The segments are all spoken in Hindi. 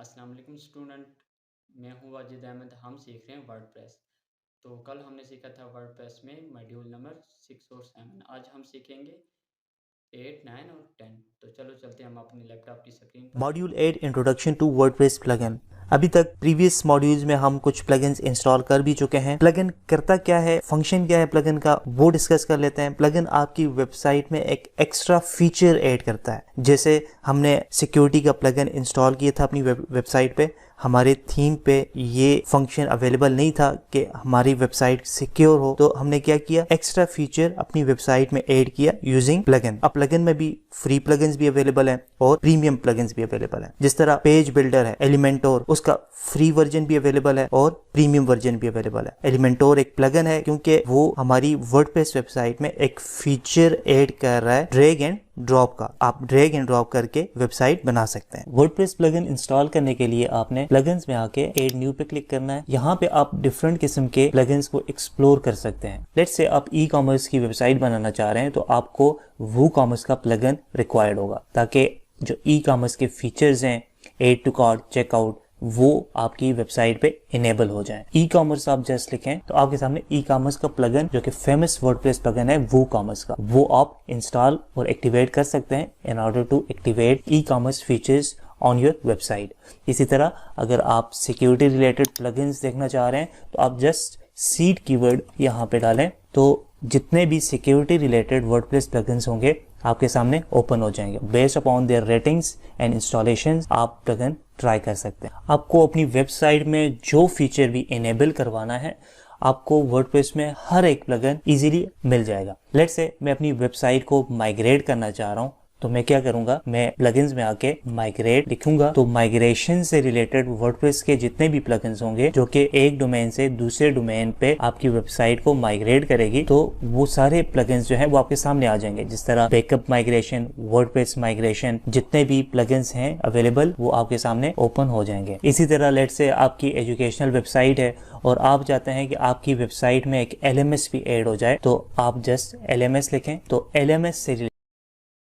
अस्सलाम वालेकुम स्टूडेंट, मैं हूँ वाजिद अहमद। हम सीख रहे हैं वर्डप्रेस। तो कल हमने सीखा था वर्डप्रेस में मॉड्यूल नंबर 6 और 7। आज हम सीखेंगे 8, 9 और 10। तो चलो चलते हैं हम अपने लैपटॉप की स्क्रीन पर। Module 8 introduction to WordPress plugin. अभी तक प्रीवियस मॉड्यूल्स में हम कुछ प्लगइन्स इंस्टॉल कर भी चुके हैं। प्लगइन करता क्या है, फंक्शन क्या है प्लगइन का, वो डिस्कस कर लेते हैं। प्लगइन आपकी वेबसाइट में एक एक्स्ट्रा फीचर ऐड करता है। जैसे हमने सिक्योरिटी का प्लगइन इंस्टॉल किया था अपनी वेबसाइट पे, हमारे थीम पे ये फंक्शन अवेलेबल नहीं था कि हमारी वेबसाइट सिक्योर हो, तो हमने क्या किया, एक्स्ट्रा फीचर अपनी वेबसाइट में ऐड किया यूजिंग प्लगइन। अब प्लगइन में भी फ्री प्लगइन्स भी अवेलेबल हैं और प्रीमियम प्लगइन्स भी अवेलेबल हैं। जिस तरह पेज बिल्डर है एलिमेंटोर, उसका फ्री वर्जन भी अवेलेबल है और प्रीमियम वर्जन भी अवेलेबल है। एलिमेंटोर एक प्लगइन है क्योंकि वो हमारी वर्डप्रेस वेबसाइट में एक फीचर ऐड कर रहा है ड्रैग एंड ड्रॉप का। आप ड्रैग एंड ड्रॉप करके वेबसाइट बना सकते हैं। वर्डप्रेस प्लगइन इंस्टॉल करने के लिए आपने प्लगइन्स में आके ऐड न्यू पे क्लिक करना है। यहाँ पे आप डिफरेंट किस्म के प्लगइन्स को एक्सप्लोर कर सकते हैं। लेट्स से आप ई कॉमर्स की वेबसाइट बनाना चाह रहे हैं तो आपको वूकॉमर्स का प्लगइन रिक्वायर्ड होगा, ताकि जो ई कॉमर्स के फीचर्स हैं, एड टू कार्ट, चेकआउट, वो आपकी वेबसाइट पे इनेबल हो जाए। ई कॉमर्स आप जस्ट लिखें तो आपके सामने ई कॉमर्स का प्लगइन, जो कि फेमस वर्डप्रेस प्लगइन है वो कॉमर्स का, वो आप इंस्टॉल और एक्टिवेट कर सकते हैं in order to activate e commerce features on your website. इसी तरह अगर आप सिक्योरिटी रिलेटेड प्लगइन्स देखना चाह रहे हैं तो आप जस्ट सीड कीवर्ड यहाँ पे डालें तो जितने भी सिक्योरिटी रिलेटेड वर्डप्रेस प्लगइन्स होंगे आपके सामने ओपन हो जाएंगे। Based upon their ratings and installations आप प्लगइन ट्राई कर सकते हैं। आपको अपनी वेबसाइट में जो फीचर भी इनेबल करवाना है, आपको वर्डप्रेस में हर एक प्लगइन इजीली मिल जाएगा। लेट्स से मैं अपनी वेबसाइट को माइग्रेट करना चाह रहा हूँ, तो मैं क्या करूंगा, मैं प्लगइन्स में आके माइग्रेट लिखूंगा तो माइग्रेशन से रिलेटेड वर्डप्रेस के जितने भी प्लगइन्स होंगे जो कि एक डोमेन से दूसरे डोमेन पे आपकी वेबसाइट को माइग्रेट करेगी, तो वो सारे प्लगइन्स जो है वो आपके सामने आ जाएंगे। जिस तरह बैकअप माइग्रेशन, वर्डप्रेस माइग्रेशन, जितने भी प्लगइन्स हैं अवेलेबल वो आपके सामने ओपन हो जाएंगे। इसी तरह लेट्स से आपकी एजुकेशनल वेबसाइट है और आप चाहते हैं कि आपकी वेबसाइट में एक LMS भी ऐड हो जाए, तो आप जस्ट LMS लिखें तो LMS से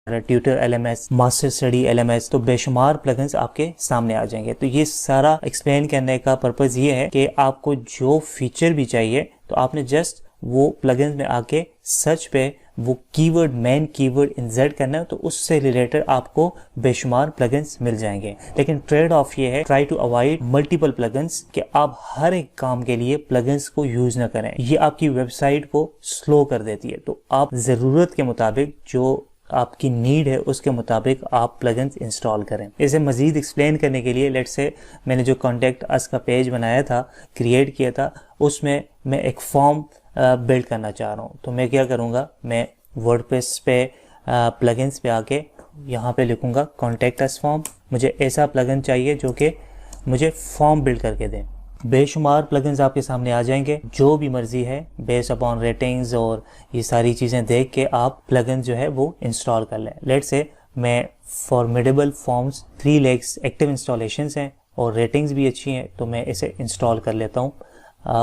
tutor LMS, master study LMS, तो बेशुमार प्लगइन्स आपके सामने आ जाएंगे। तो ये सारा एक्सप्लेन करने का पर्पस ये है कि आपको जो फीचर भी चाहिए तो आपने जस्ट वो प्लगइन्स में आके सर्च पे वो कीवर्ड, मेन कीवर्ड इंसर्ट करना है, तो उससे रिलेटेड आपको बेशुमार प्लगइन्स मिल जाएंगे। लेकिन ट्रेड ऑफ ये है, try to avoid multiple plugins, कि आप हर एक काम के लिए प्लगइन्स को यूज ना करें। ये आपकी वेबसाइट को स्लो कर देती है। तो आप जरूरत के मुताबिक, जो आपकी नीड है उसके मुताबिक आप प्लगइन्स इंस्टॉल करें। इसे मजीद एक्सप्लेन करने के लिए लेट्स से मैंने जो कॉन्टैक्ट अस का पेज बनाया था, क्रिएट किया था, उसमें मैं एक फॉर्म बिल्ड करना चाह रहा हूँ। तो मैं क्या करूँगा, मैं वर्डप्रेस पे प्लगइन्स पे आके यहाँ पे लिखूँगा कॉन्टैक्ट अस फॉर्म। मुझे ऐसा प्लगइन चाहिए जो कि मुझे फॉर्म बिल्ड करके दे। बेशुमार प्लगइन्स आपके सामने आ जाएंगे, जो भी मर्जी है बेस्ड अपॉन रेटिंग्स और ये सारी चीज़ें देख के आप प्लगइन्स जो है वो इंस्टॉल कर लें। लेट्स से मैं formidable forms 3 lakhs active installations हैं और रेटिंग्स भी अच्छी हैं, तो मैं इसे इंस्टॉल कर लेता हूँ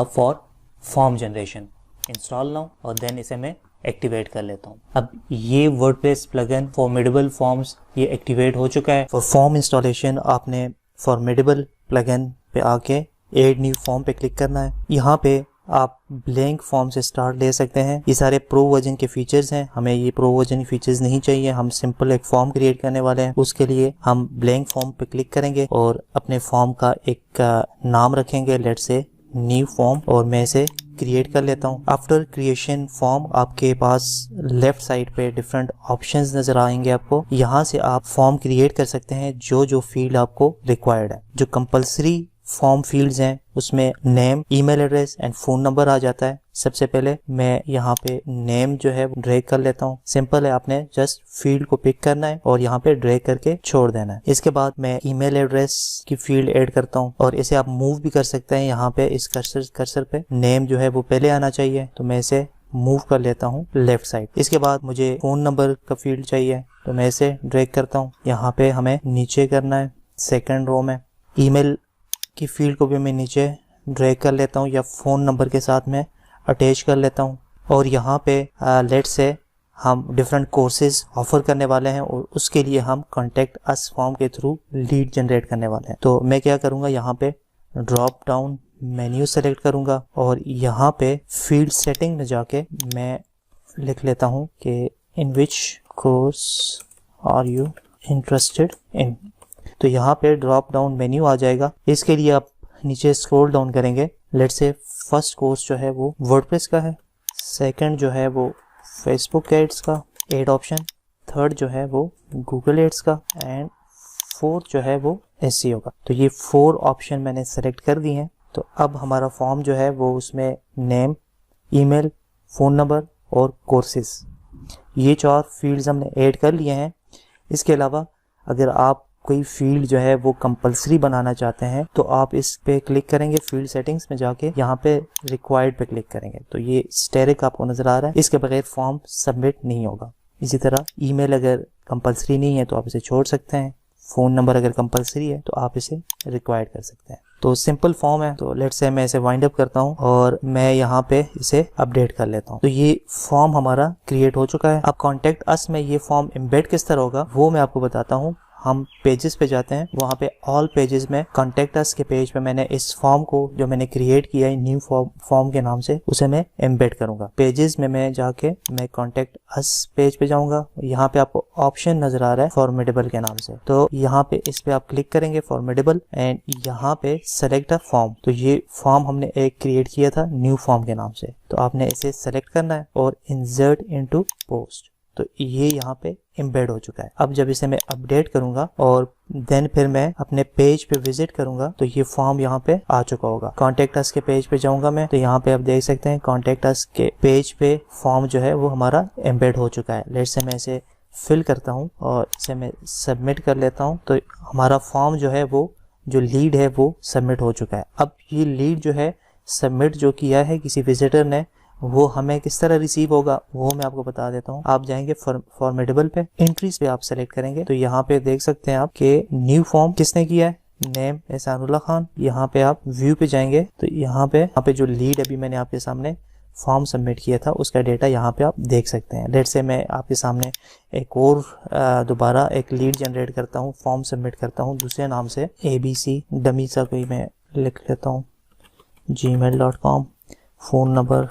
for form generation. Install now और देन इसे मैं एक्टिवेट कर लेता हूँ। अब ये वर्डप्रेस प्लगइन फॉर्मिडेबल फॉर्म्स ये एक्टिवेट हो चुका है। फॉर फॉर्म इंस्टॉलेशन आपने फॉर्मिडेबल प्लगइन पे आके एड न्यू फॉर्म पे क्लिक करना है। यहाँ पे आप ब्लैंक फॉर्म से स्टार्ट ले सकते हैं। ये सारे प्रो वर्जन के फीचर्स हैं, हमें ये प्रो वर्जन फीचर्स नहीं चाहिए। हम सिंपल एक फॉर्म क्रिएट करने वाले हैं, उसके लिए हम ब्लैंक फॉर्म पे क्लिक करेंगे और अपने फॉर्म का एक नाम रखेंगे, लेट्स से न्यू फॉर्म, और मैं इसे क्रिएट कर लेता हूँ। आफ्टर क्रिएशन फॉर्म आपके पास लेफ्ट साइड पे डिफरेंट ऑप्शंस नजर आएंगे आपको। यहाँ से आप फॉर्म क्रिएट कर सकते हैं जो जो फील्ड आपको रिक्वायर्ड है। जो कंपल्सरी फॉर्म फील्ड्स हैं उसमें name, email address and phone number आ जाता है। सबसे पहले मैं यहाँ पे नेम जो है ड्रैग कर लेता हूँ। सिंपल है, आपने जस्ट फील्ड को पिक करना है और यहाँ पे ड्रैग करके छोड़ देना है। इसके बाद मैं ईमेल एड्रेस की फील्ड ऐड करता हूँ और इसे आप मूव भी कर सकते हैं। यहाँ पे इस कर्सर पे नेम जो है वो पहले आना चाहिए, तो मैं इसे मूव कर लेता हूँ लेफ्ट साइड। इसके बाद मुझे फोन नंबर का फील्ड चाहिए, तो मैं इसे ड्रैग करता हूँ। यहाँ पे हमें नीचे करना है सेकेंड रो में। ईमेल की फील्ड को भी मैं नीचे ड्रैग कर लेता हूँ या फ़ोन नंबर के साथ में अटैच कर लेता हूँ। और यहाँ पे लेट्स से हम डिफरेंट कोर्सेज ऑफर करने वाले हैं और उसके लिए हम कॉन्टेक्ट अस फॉर्म के थ्रू लीड जनरेट करने वाले हैं। तो मैं क्या करूँगा, यहाँ पे ड्रॉप डाउन मेन्यू सेलेक्ट करूँगा और यहाँ पे फील्ड सेटिंग में जाके मैं लिख लेता हूँ कि in which course are you interested in. तो यहाँ पे ड्रॉप डाउन मेन्यू आ जाएगा। इसके लिए आप नीचे स्क्रॉल डाउन करेंगे। लेट्स से फर्स्ट कोर्स जो है वो वर्डप्रेस का है, सेकंड जो है वो फेसबुक एड्स का एड ऑप्शन, थर्ड जो है वो गूगल एड्स का एंड फोर्थ जो है वो एसईओ का। तो ये 4 ऑप्शन मैंने सेलेक्ट कर दिए हैं। तो अब हमारा फॉर्म जो है वो उसमें नेम, ईमेल, फ़ोन नंबर और कोर्सेज, ये 4 फील्ड्स हमने ऐड कर लिए हैं। इसके अलावा अगर आप कोई फील्ड जो है वो कंपलसरी बनाना चाहते हैं तो आप इस पे क्लिक करेंगे, फील्ड सेटिंग्स में जाके यहाँ पे रिक्वायर्ड पे क्लिक करेंगे। तो ये स्टेरिक आपको नजर आ रहा है, इसके बगैर फॉर्म सबमिट नहीं होगा। इसी तरह ईमेल अगर कंपलसरी नहीं है तो आप इसे छोड़ सकते हैं, फ़ोन नंबर अगर कंपलसरी है तो आप इसे रिक्वायर्ड कर सकते हैं। तो सिंपल फॉर्म है। तो लेट्स से मैं इसे वाइंड अप करता हूँ और मैं यहाँ पे इसे अपडेट कर लेता हूँ। तो ये फॉर्म हमारा क्रिएट हो चुका है। अब कॉन्टेक्ट अस में ये फॉर्म एम्बेड किस तरह होगा वो मैं आपको बताता हूँ। हम पेजेस पे जाते हैं, वहाँ पे ऑल पेजेस में कॉन्टेक्ट अस के पेज पे मैंने इस फॉर्म को जो मैंने क्रिएट किया है न्यू फॉर्म के नाम से, उसे मैं एम्बेड करूंगा। पेजेस में मैं जाके मैं कॉन्टेक्ट अस पेज पे जाऊंगा। यहाँ पे आपको ऑप्शन नजर आ रहा है फॉर्मेडेबल के नाम से, तो यहाँ पे इस पे आप क्लिक करेंगे फॉर्मेडेबल एंड यहाँ पे सेलेक्ट अ फॉर्म। तो ये फॉर्म हमने एक क्रिएट किया था न्यू फॉर्म के नाम से, तो आपने इसे सेलेक्ट करना है और इंसर्ट इनटू पोस्ट। तो ये यहाँ पे एम्बेड हो चुका है। अब जब इसे मैं अपडेट करूंगा और देन फिर मैं अपने पेज पे विजिट करूंगा तो ये फॉर्म यहाँ पे आ चुका होगा। कॉन्टेक्ट अस के पेज पे जाऊंगा मैं, तो यहाँ पे आप देख सकते हैं कॉन्टेक्ट अस के पेज पे फॉर्म जो है वो हमारा एम्बेड हो चुका है। लेट्स से मैं इसे फिल करता हूँ और इसे मैं सबमिट कर लेता हूँ। तो हमारा फॉर्म जो है वो जो लीड है वो सबमिट हो चुका है। अब ये लीड जो है सबमिट जो किया है किसी विजिटर ने, वो हमें किस तरह रिसीव होगा वो मैं आपको बता देता हूँ। आप जाएंगे फॉर्मेडेबल पे, एंट्रीज पे आप सेलेक्ट करेंगे तो यहाँ पे देख सकते हैं आप कि न्यू फॉर्म किसने किया है, नेम एहसानुल्लाह खान। यहाँ पे आप व्यू पे जाएंगे तो यहाँ पे जो लीड अभी मैंने आपके सामने फॉर्म सबमिट किया था उसका डेटा यहाँ पे आप देख सकते हैं। लेट्स से मैं आपके सामने एक और दोबारा एक लीड जनरेट करता हूँ, फॉर्म सबमिट करता हूँ दूसरे नाम से, ABC डमी सा कोई मैं लिख लेता हूँ, gmail.com, फ़ोन नंबर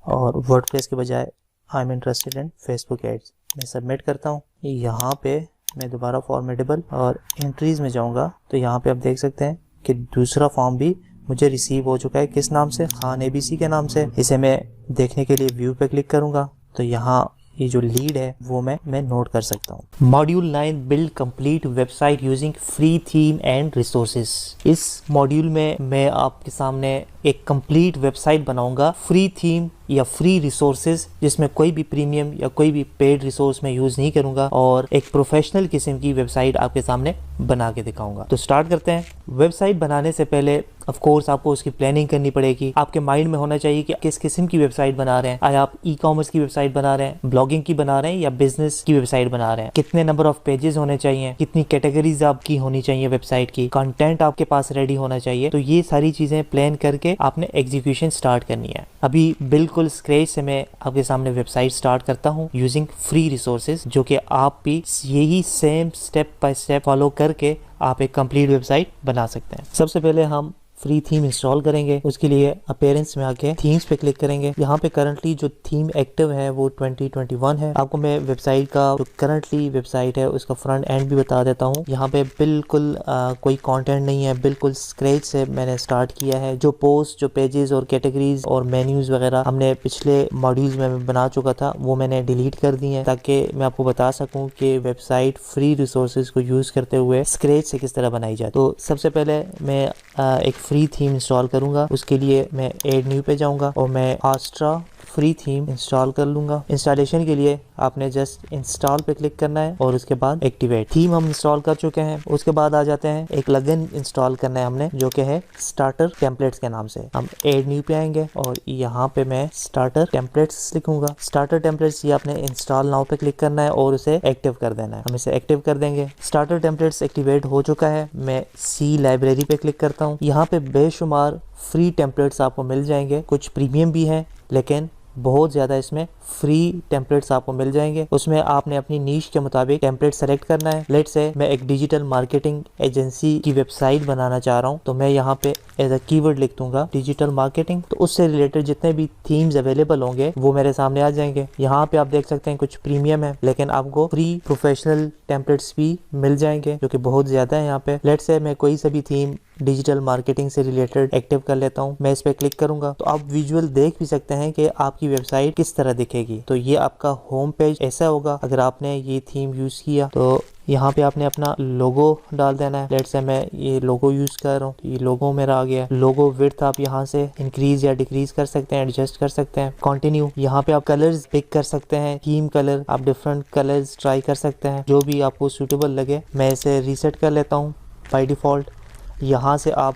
और वर्डप्रेस के बजाय I am interested in Facebook ads. मैं सबमिट करता हूँ। यहाँ पे मैं दोबारा फॉर्मेडेबल और एंट्रीज में जाऊँगा तो यहाँ पे आप देख सकते हैं कि दूसरा फॉर्म भी मुझे रिसीव हो चुका है। किस नाम से, खान ABC के नाम से। इसे मैं देखने के लिए व्यू पे क्लिक करूँगा तो यहाँ ये जो लीड है वो मैं नोट कर सकता हूँ। Module 9 build complete website using free theme and resources. इस मॉड्यूल में मैं आपके सामने एक कंप्लीट वेबसाइट बनाऊंगा फ्री थीम या फ्री रिसोर्सेज, जिसमें कोई भी प्रीमियम या कोई भी पेड रिसोर्स मैं यूज नहीं करूंगा और एक प्रोफेशनल किस्म की वेबसाइट आपके सामने बना के दिखाऊंगा। तो स्टार्ट करते हैं। वेबसाइट बनाने से पहले ऑफ कोर्स आपको उसकी प्लानिंग करनी पड़ेगी। आपके माइंड में होना चाहिए कि किस किस्म की वेबसाइट बना रहे हैं। आया आप ई-कॉमर्स की वेबसाइट बना रहे हैं, ब्लॉगिंग की बना रहे हैं या बिजनेस की वेबसाइट बना रहे हैं, कितने नंबर ऑफ पेजेस होने चाहिए, कितनी कैटेगरीज आपकी होनी चाहिए वेबसाइट की, कंटेंट आपके पास रेडी होना चाहिए। तो ये सारी चीजें प्लान करके आपने एग्जीक्यूशन स्टार्ट करनी है। अभी बिल्कुल स्क्रैच से मैं आपके सामने वेबसाइट स्टार्ट करता हूँ यूजिंग फ्री रिसोर्सेज, जो कि आप भी यही same step by step follow करके आप एक कंप्लीट वेबसाइट बना सकते हैं। सबसे पहले हम फ्री थीम इंस्टॉल करेंगे। उसके लिए अपीयरेंस में आके थीम्स पे क्लिक करेंगे। यहाँ पे करंटली जो थीम एक्टिव है वो 2021 है। आपको मैं वेबसाइट का जो करंटली वेबसाइट है उसका फ्रंट एंड भी बता देता हूँ। यहाँ पे बिल्कुल कोई कंटेंट नहीं है, बिल्कुल स्क्रैच से मैंने स्टार्ट किया है। जो पोस्ट, जो पेजेस और कैटेगरीज और मेन्यूज वगैरह हमने पिछले मॉड्यूल्स में बना चुका था वो मैंने डिलीट कर दी है, ताकि मैं आपको बता सकूँ कि वेबसाइट फ्री रिसोर्सेज को यूज करते हुए स्क्रैच से किस तरह बनाई जाए। तो सबसे पहले मैं एक फ्री थीम इंस्टॉल करूंगा। उसके लिए मैं एड न्यू पे जाऊंगा और मैं आस्ट्रा फ्री थीम इंस्टॉल कर लूंगा। इंस्टॉलेशन के लिए आपने जस्ट इंस्टॉल पे क्लिक करना है और उसके बाद एक्टिवेट। थीम हम इंस्टॉल कर चुके हैं। उसके बाद आ जाते हैं एक प्लगइन इंस्टॉल करना है हमने, जो कि है स्टार्टर टेम्पलेट्स के नाम से। हम एड न्यू पे आएंगे और यहाँ पे मैं स्टार्टर टेम्पलेट्स लिखूंगा। स्टार्टर टेम्पलेट्स ये आपने इंस्टॉल नाउ पे क्लिक करना है और उसे एक्टिव कर देना है। हम इसे एक्टिव कर देंगे। स्टार्टर टेम्पलेट्स एक्टिवेट हो चुका है। मैं सी लाइब्रेरी पे क्लिक करता हूँ। यहाँ पे बेशुमार फ्री टेम्पलेट्स आपको मिल जाएंगे। कुछ प्रीमियम भी हैं लेकिन बहुत ज़्यादा इसमें फ्री टेम्पलेट्स आपको मिल जाएंगे। उसमें आपने अपनी नीश के मुताबिक टेम्पलेट सेलेक्ट करना है। लेट्स से मैं एक डिजिटल मार्केटिंग एजेंसी की वेबसाइट बनाना चाह रहा हूँ, तो मैं यहाँ पे एज अ कीवर्ड लिख दूंगा डिजिटल मार्केटिंग। तो उससे रिलेटेड जितने भी थीम्स अवेलेबल होंगे वो मेरे सामने आ जाएंगे। यहाँ पे आप देख सकते हैं कुछ प्रीमियम है, लेकिन आपको फ्री प्रोफेशनल टेम्पलेट्स भी मिल जाएंगे जो कि बहुत ज़्यादा है यहाँ पे। लेट्स से मैं कोई सा भी थीम डिजिटल मार्केटिंग से रिलेटेड एक्टिव कर लेता हूँ। मैं इस पे क्लिक करूंगा तो आप विजुअल देख भी सकते हैं कि आपकी वेबसाइट किस तरह दिखेगी। तो ये आपका होम पेज ऐसा होगा अगर आपने ये थीम यूज किया। तो यहाँ पे आपने अपना लोगो डाल देना है। लेट्स से मैं ये लोगो यूज कर रहा हूँ, ये लोगो मेरा आ गया। लोगो विड्थ आप यहाँ से इंक्रीज या डिक्रीज कर सकते हैं, एडजस्ट कर सकते हैं। कंटिन्यू, यहाँ पे आप कलर्स पिक कर सकते हैं, थीम कलर, आप डिफरेंट कलर्स ट्राई कर सकते हैं जो भी आपको सूटेबल लगे। मैं इसे रीसेट कर लेता हूँ बाय डिफॉल्ट। यहाँ से आप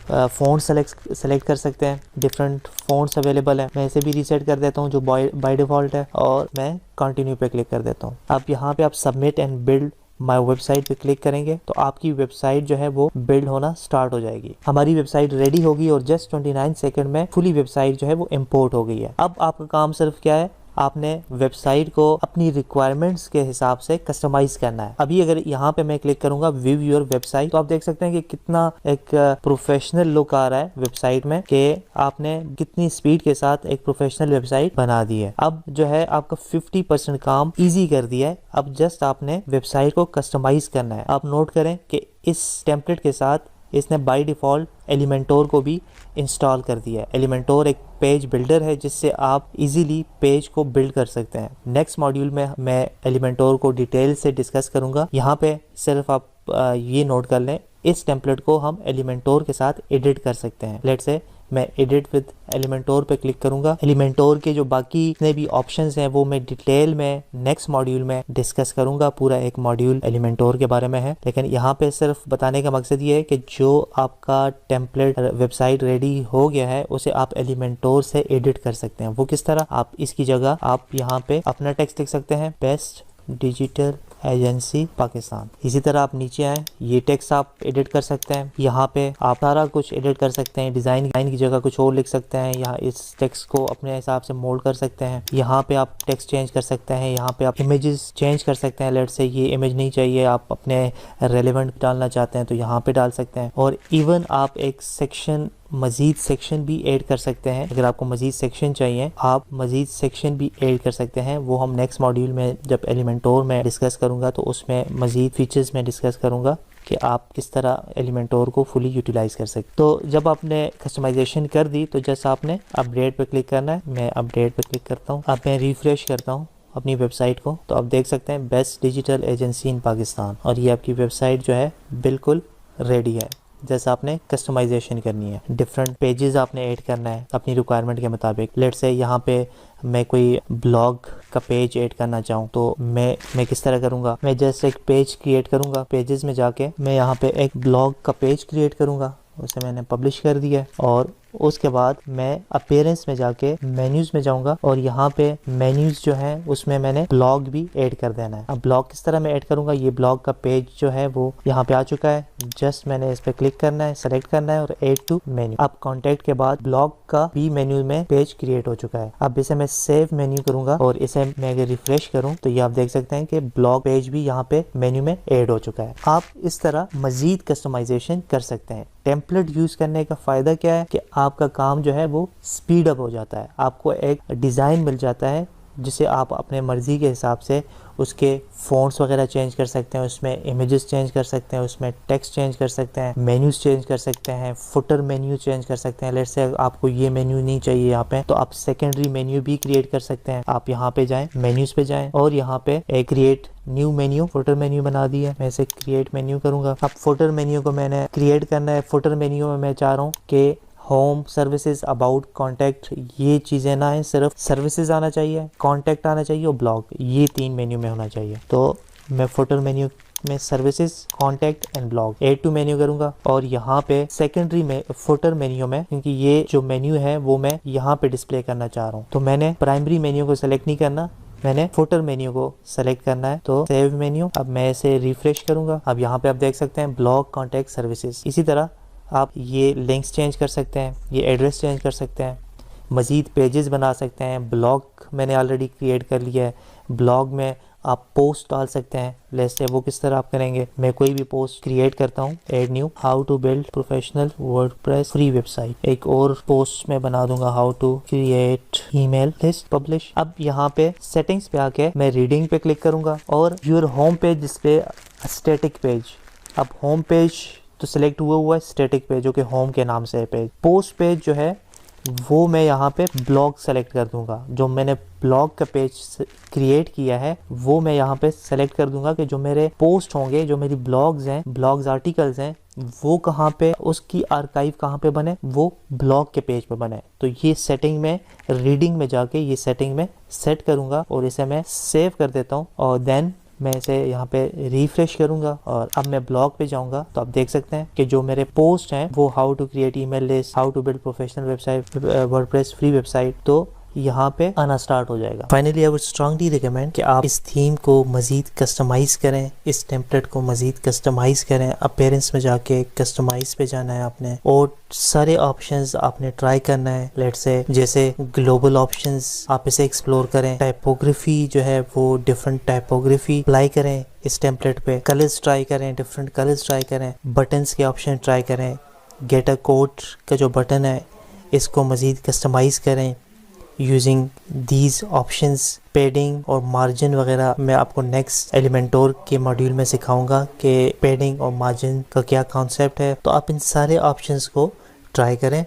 फ़ॉन्ट सेलेक्ट कर सकते हैं, डिफरेंट फ़ॉन्ट्स अवेलेबल है। मैं इसे भी रीसेट कर देता हूँ जो बाय डिफ़ॉल्ट है, और मैं कंटिन्यू पे क्लिक कर देता हूँ। अब यहाँ पे आप submit and build my website पे क्लिक करेंगे तो आपकी वेबसाइट जो है वो बिल्ड होना स्टार्ट हो जाएगी। हमारी वेबसाइट रेडी होगी और जस्ट 29 सेकंड में फुली वेबसाइट जो है वो इम्पोर्ट हो गई है। अब आपका काम सिर्फ क्या है, आपने वेबसाइट को अपनी रिक्वायरमेंट्स के हिसाब से कस्टमाइज करना है। अभी अगर यहाँ पे मैं क्लिक करूंगा व्यू योर वेबसाइट, तो आप देख सकते हैं कि कितना एक प्रोफेशनल लुक आ रहा है वेबसाइट में, कि आपने कितनी स्पीड के साथ एक प्रोफेशनल वेबसाइट बना दी है। अब जो है आपका 50% काम इजी कर दिया है। अब जस्ट आपने वेबसाइट को कस्टमाइज करना है। आप नोट करें कि इस टेम्पलेट के साथ इसने बाय डिफ़ॉल्ट एलिमेंटोर को भी इंस्टॉल कर दिया है। एलिमेंटोर एक पेज बिल्डर है जिससे आप इजीली पेज को बिल्ड कर सकते हैं। नेक्स्ट मॉड्यूल में मैं एलिमेंटोर को डिटेल से डिस्कस करूंगा। यहाँ पे सिर्फ आप ये नोट कर लें, इस टेम्पलेट को हम एलिमेंटोर के साथ एडिट कर सकते हैं। लेट्स से मैं एडिट विद एलिमेंटोर पे क्लिक करूंगा। एलिमेंटोर के जो बाकी जितने भी ऑप्शंस हैं वो मैं डिटेल में नेक्स्ट मॉड्यूल में डिस्कस करूंगा। पूरा एक मॉड्यूल एलिमेंटोर के बारे में है, लेकिन यहाँ पे सिर्फ बताने का मकसद ये है कि जो आपका टेम्पलेट वेबसाइट रेडी हो गया है उसे आप एलिमेंटोर से एडिट कर सकते हैं। वो किस तरह, आप इसकी जगह आप यहाँ पे अपना टेक्स्ट लिख सकते हैं, बेस्ट डिजिटल एजेंसी पाकिस्तान। इसी तरह आप नीचे आए, ये टेक्स्ट आप एडिट कर सकते हैं। यहाँ पे आप सारा कुछ एडिट कर सकते हैं। डिजाइन की जगह कुछ और लिख सकते हैं। यहाँ इस टेक्स्ट को अपने हिसाब से मोल्ड कर सकते हैं। यहाँ पे आप टेक्स्ट चेंज कर सकते हैं। यहाँ पे आप इमेजेस चेंज कर सकते हैं। लेट्स से ये इमेज नहीं चाहिए, आप अपने रेलेवेंट डालना चाहते हैं तो यहाँ पे डाल सकते हैं। और इवन आप एक मजीद सेक्शन भी ऐड कर सकते हैं। अगर आपको मजीद सेक्शन चाहिए आप मजीद सेक्शन भी ऐड कर सकते हैं। वो हम नेक्स्ट मॉड्यूल में जब एलिमेंटोर में डिस्कस करूंगा तो उसमें मजीद फीचर्स में डिस्कस करूंगा कि आप किस तरह एलिमेंटोर को फुली यूटिलाइज कर सकते। तो जब आपने कस्टमाइजेशन कर दी तो जस्ट आपने अपडेट पे क्लिक करना है। मैं अपडेट पे क्लिक करता हूँ। अब मैं रिफ्रेश करता हूँ अपनी वेबसाइट को, तो आप देख सकते हैं बेस्ट डिजिटल एजेंसी इन पाकिस्तान, और ये आपकी वेबसाइट जो है बिल्कुल रेडी है। जैसा आपने कस्टमाइजेशन करनी है, डिफरेंट पेजेस आपने ऐड करना है अपनी रिक्वायरमेंट के मुताबिक। लेट्स से यहाँ पे मैं कोई ब्लॉग का पेज ऐड करना चाहूँ तो मैं किस तरह करूँगा, मैं जस्ट एक पेज क्रिएट करूँगा। पेजेस में जाके मैं यहाँ पे एक ब्लॉग का पेज क्रिएट करूँगा, उसे मैंने पब्लिश कर दिया है। और उसके बाद मैं अपीयरेंस में जाके मेन्यूज में जाऊंगा और यहाँ पे मेन्यूज जो है उसमें मैंने ब्लॉग भी ऐड कर देना है। अब ब्लॉग किस तरह मैं ऐड करूंगा, ये ब्लॉग का पेज जो है वो यहाँ पे आ चुका है। जस्ट मैंने इस पे क्लिक करना है, सेलेक्ट करना है और ऐड टू मेन्यू। अब कॉन्टेक्ट के बाद ब्लॉग का भी मेन्यू में पेज क्रिएट हो चुका है। अब इसे मैं सेव मेन्यू करूंगा और इसे मैं अगर रिफ्रेश करूँ तो ये आप देख सकते हैं कि ब्लॉग पेज भी यहाँ पे मेन्यू में ऐड हो चुका है। आप इस तरह मजीद कस्टमाइजेशन कर सकते हैं। टेम्पलेट यूज करने का फायदा क्या है कि आपका काम जो है वो स्पीड अप हो जाता है। आपको एक डिज़ाइन मिल जाता है जिसे आप अपने मर्ज़ी के हिसाब से उसके फ़ॉन्ट्स वगैरह चेंज कर सकते हैं, उसमें इमेजेस चेंज कर सकते हैं, उसमें टेक्स्ट चेंज कर सकते हैं, मेन्यूज़ चेंज कर सकते हैं, फुटर मेन्यू चेंज कर सकते हैं। लेट्स से आपको ये मेन्यू नहीं चाहिए यहाँ पे तो आप सेकेंडरी मेन्यू भी क्रिएट कर सकते हैं। आप यहाँ पे जाएं, मेन्यूज़ पे जाएं और यहाँ पे एक create new menu footer menu बना दी है। मैं इसे क्रिएट मेन्यू करूँगा। अब फुटर मेन्यू को मैंने क्रिएट करना है। फुटर मेन्यू में मैं चाह रहा हूँ कि होम, सर्विसेज, अबाउट, कॉन्टैक्ट, ये चीज़ें ना है, सिर्फ सर्विसेज आना चाहिए, कॉन्टैक्ट आना चाहिए और ब्लॉग, ये 3 मेन्यू में होना चाहिए। तो मैं फुटर मेन्यू में services, contact and blog add to menu करूंगा और यहाँ पे सेकेंडरी में फुटर मेन्यू में, क्योंकि ये जो मेन्यू है वो मैं यहाँ पे डिस्प्ले करना चाह रहा हूँ, तो मैंने प्राइमरी मेन्यू को सेलेक्ट नहीं करना, मैंने फुटर मेन्यू को सेलेक्ट करना है। तो सेव मेन्यू, अब मैं इसे रिफ्रेश करूंगा। अब यहाँ पे आप देख सकते हैं ब्लॉग, कॉन्टैक्ट, सर्विसेज। इसी तरह आप ये लिंक्स चेंज कर सकते हैं, ये एड्रेस चेंज कर सकते हैं, मज़ीद पेजेस बना सकते हैं। ब्लॉग मैंने ऑलरेडी क्रिएट कर लिया है, ब्लॉग में आप पोस्ट डाल सकते हैं। लेट्स से वो किस तरह आप करेंगे, मैं कोई भी पोस्ट क्रिएट करता हूँ, add new, how to build professional WordPress free website. एक और पोस्ट में बना दूंगा how to create email list, publish. अब यहाँ पे सेटिंग्स पे आके मैं रीडिंग पे क्लिक करूंगा और your home page display static page. अब होम पेज तो सिलेक्ट हुआ है, स्टैटिक पेज जो कि होम के नाम से है पेज। पोस्ट पेज जो है वो मैं यहाँ पे ब्लॉग सेलेक्ट कर दूंगा। जो मैंने ब्लॉग का पेज क्रिएट किया है वो मैं यहाँ पे सेलेक्ट कर दूंगा कि जो मेरे पोस्ट होंगे, जो मेरी ब्लॉग्स हैं, ब्लॉग्स आर्टिकल्स हैं, वो कहाँ पे, उसकी आर्काइव कहाँ पे बने, वो ब्लॉग के पेज पे बने। तो ये सेटिंग में रीडिंग में जाके ये सेटिंग में सेट करूंगा और इसे मैं सेव कर देता हूँ और देन मैं इसे यहाँ पे रिफ्रेश करूंगा और अब मैं ब्लॉग पे जाऊंगा तो आप देख सकते हैं कि जो मेरे पोस्ट हैं वो how to create email list, how to build professional website, WordPress free website, तो यहाँ पे आना स्टार्ट हो जाएगा। Finally I would strongly recommend कि आप इस थीम को मजीद कस्टमाइज करें, इस टेम्पलेट को मजीद कस्टमाइज करें। अपीयरेंस में जाके कस्टमाइज पे जाना है आपने और सारे ऑप्शंस आपने ट्राई करना है। लेट्स से जैसे ग्लोबल ऑप्शंस आप इसे एक्सप्लोर करें, टाइपोग्राफी जो है वो डिफरेंट टाइपोग्राफी अप्लाई करें इस टेम्पलेट पे, कलर्स ट्राई करें, डिफरेंट कलर्स ट्राई करें, बटन्स के ऑप्शन ट्राई करें, गेट अ कोड का जो बटन है इसको मजीद कस्टमाइज करें यूजिंग दीज ऑप्शंस। पेडिंग और मार्जिन वगैरह मैं आपको नेक्स्ट एलिमेंटोर के मॉड्यूल में सिखाऊंगा कि पेडिंग और मार्जिन का क्या कॉन्सेप्ट है। तो आप इन सारे ऑप्शंस को ट्राई करें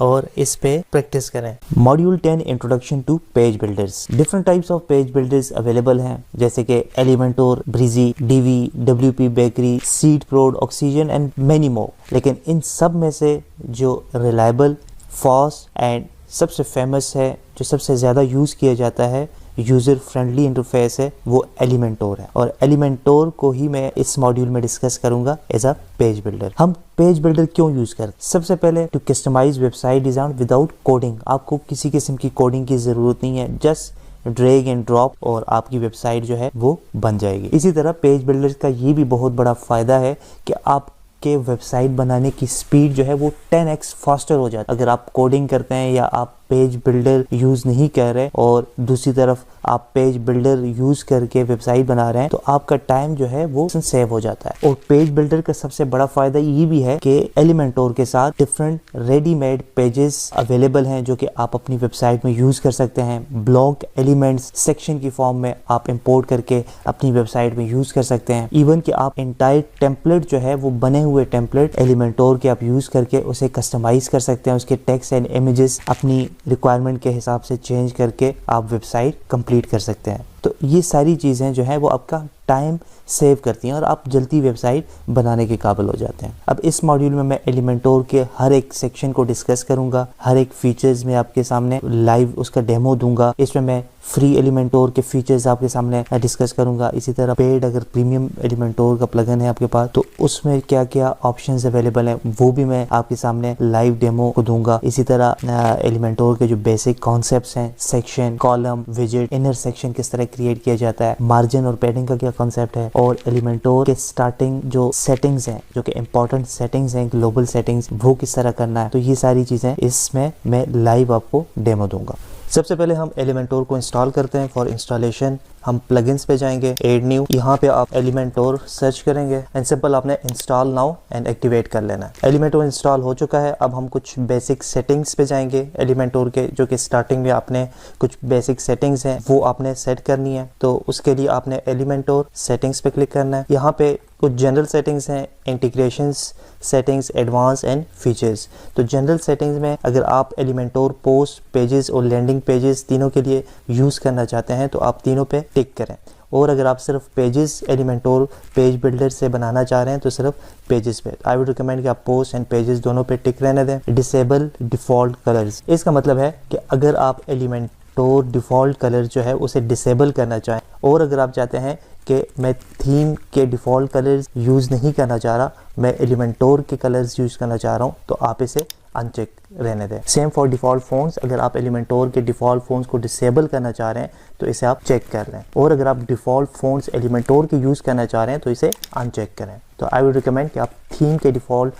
और इस पे प्रैक्टिस करें। Module 10 introduction to page builders. Different types of page builders available हैं जैसे कि Elementor, Brizy, Divi, WP Bakery, SeedProd, Oxygen and many more. लेकिन इन सब में से जो रिलायबल, फास्ट एंड सबसे फेमस है, जो सबसे ज़्यादा यूज़ किया जाता है, यूज़र फ्रेंडली इंटरफेस है, वो एलिमेंटोर है। और एलिमेंटोर को ही मैं इस मॉड्यूल में डिस्कस करूंगा एज अ पेज बिल्डर। हम पेज बिल्डर क्यों यूज़ करते हैं? सबसे पहले to customize website design without coding. आपको किसी किस्म की कोडिंग की ज़रूरत नहीं है, जस्ट ड्रैग एंड ड्रॉप और आपकी वेबसाइट जो है वो बन जाएगी। इसी तरह पेज बिल्डर का ये भी बहुत बड़ा फ़ायदा है कि आप के वेबसाइट बनाने की स्पीड जो है वो 10x फास्टर हो जाता है। अगर आप कोडिंग करते हैं या आप पेज बिल्डर यूज़ नहीं कर रहे और दूसरी तरफ आप पेज बिल्डर यूज़ करके वेबसाइट बना रहे हैं तो आपका टाइम जो है वो सेव हो जाता है। और पेज बिल्डर का सबसे बड़ा फ़ायदा ये भी है कि एलिमेंटोर के साथ डिफरेंट रेडीमेड पेजेस अवेलेबल हैं जो कि आप अपनी वेबसाइट में यूज़ कर सकते हैं। ब्लॉग एलिमेंट्स सेक्शन की फॉर्म में आप इंपोर्ट करके अपनी वेबसाइट में यूज़ कर सकते हैं। इवन कि आप एंटायर टेम्पलेट जो है वो बने हुए टेम्पलेट एलिमेंटोर के आप यूज़ करके उसे कस्टमाइज कर सकते हैं। उसके टेक्स्ट एंड इमेजेस अपनी रिक्वायरमेंट के हिसाब से चेंज करके आप वेबसाइट कंप्लीट कर सकते हैं। तो ये सारी चीज़ें जो है वो आपका टाइम सेव करती हैं और आप जल्दी वेबसाइट बनाने के काबिल हो जाते हैं। अब इस मॉड्यूल में मैं एलिमेंटोर के हर एक सेक्शन को डिस्कस करूंगा, हर एक फीचर्स में आपके सामने लाइव उसका डेमो दूंगा। इसमें मैं फ्री एलिमेंटोर के फीचर्स आपके सामने डिस्कस करूंगा। इसी तरह पेड अगर प्रीमियम एलिमेंटोर का प्लगइन है आपके पास तो उसमें क्या क्या ऑप्शंस अवेलेबल हैं वो भी मैं आपके सामने लाइव डेमो को दूंगा। इसी तरह एलिमेंटोर के जो बेसिक कॉन्सेप्ट्स हैं, सेक्शन, कॉलम, विजेट, इनर सेक्शन किस तरह क्रिएट किया जाता है, मार्जिन और पैडिंग का क्या कॉन्सेप्ट है, और एलिमेंटोर के स्टार्टिंग जो सेटिंग्स हैं, जो कि इंपॉर्टेंट सेटिंग्स हैं, ग्लोबल सेटिंग्स, वो किस तरह करना है। तो ये सारी चीजें इसमें मैं लाइव आपको डेमो दूंगा। सबसे पहले हम एलिमेंटोर को इंस्टॉल करते हैं। फॉर इंस्टॉलेशन हम प्लगइन्स पे जाएंगे, ऐड न्यू, यहाँ पे आप एलिमेंटोर सर्च करेंगे एंड सिंपल आपने इंस्टॉल नाउ एंड एक्टिवेट कर लेना है। एलिमेंटोर इंस्टॉल हो चुका है। अब हम कुछ बेसिक सेटिंग्स पे जाएंगे एलिमेंटोर के, जो कि स्टार्टिंग में आपने कुछ बेसिक सेटिंग्स हैं वो आपने सेट करनी है। तो उसके लिए आपने एलिमेंटोर सेटिंग्स पे क्लिक करना है। यहाँ पे कुछ जनरल सेटिंग्स हैं, integrations settings, advance and features. तो जनरल सेटिंग्स में अगर आप एलिमेंटोर पोस्ट पेजेस और लैंडिंग पेजेस तीनों के लिए यूज़ करना चाहते हैं तो आप तीनों पे टिक करें। और अगर आप सिर्फ पेजेस एलिमेंटोर पेज बिल्डर से बनाना चाह रहे हैं तो सिर्फ पेजेस पे। आई वुड रिकमेंड कि आप पोस्ट एंड पेजेस दोनों पे टिक रहने दें। डिसेबल डिफ़ॉल्ट कलर्स, इसका मतलब है कि अगर आप एलिमेंटोर डिफ़ॉल्ट कलर जो है उसे डिसेबल करना चाहें और अगर आप चाहते हैं कि मैं थीम के डिफ़ॉल्ट कलर्स यूज़ नहीं करना चाह रहा, मैं एलिमेंटोर के कलर्स यूज़ करना चाह रहा हूँ, तो आप इसे अनचेक रहने दें। सेम फॉर डिफ़ॉल्ट फ़ॉन्ट्स, अगर आप एलिमेंटोर के डिफ़ॉल्ट फ़ॉन्ट्स को डिसेबल करना चाह रहे हैं तो इसे आप चेक कर लें। और अगर आप डिफ़ॉल्ट फ़ॉन्ट्स एलिमेंटोर के यूज़ करना चाह रहे हैं तो इसे अनचेक करें। तो तो आई वुड रिकमेंड कि आप थीम के default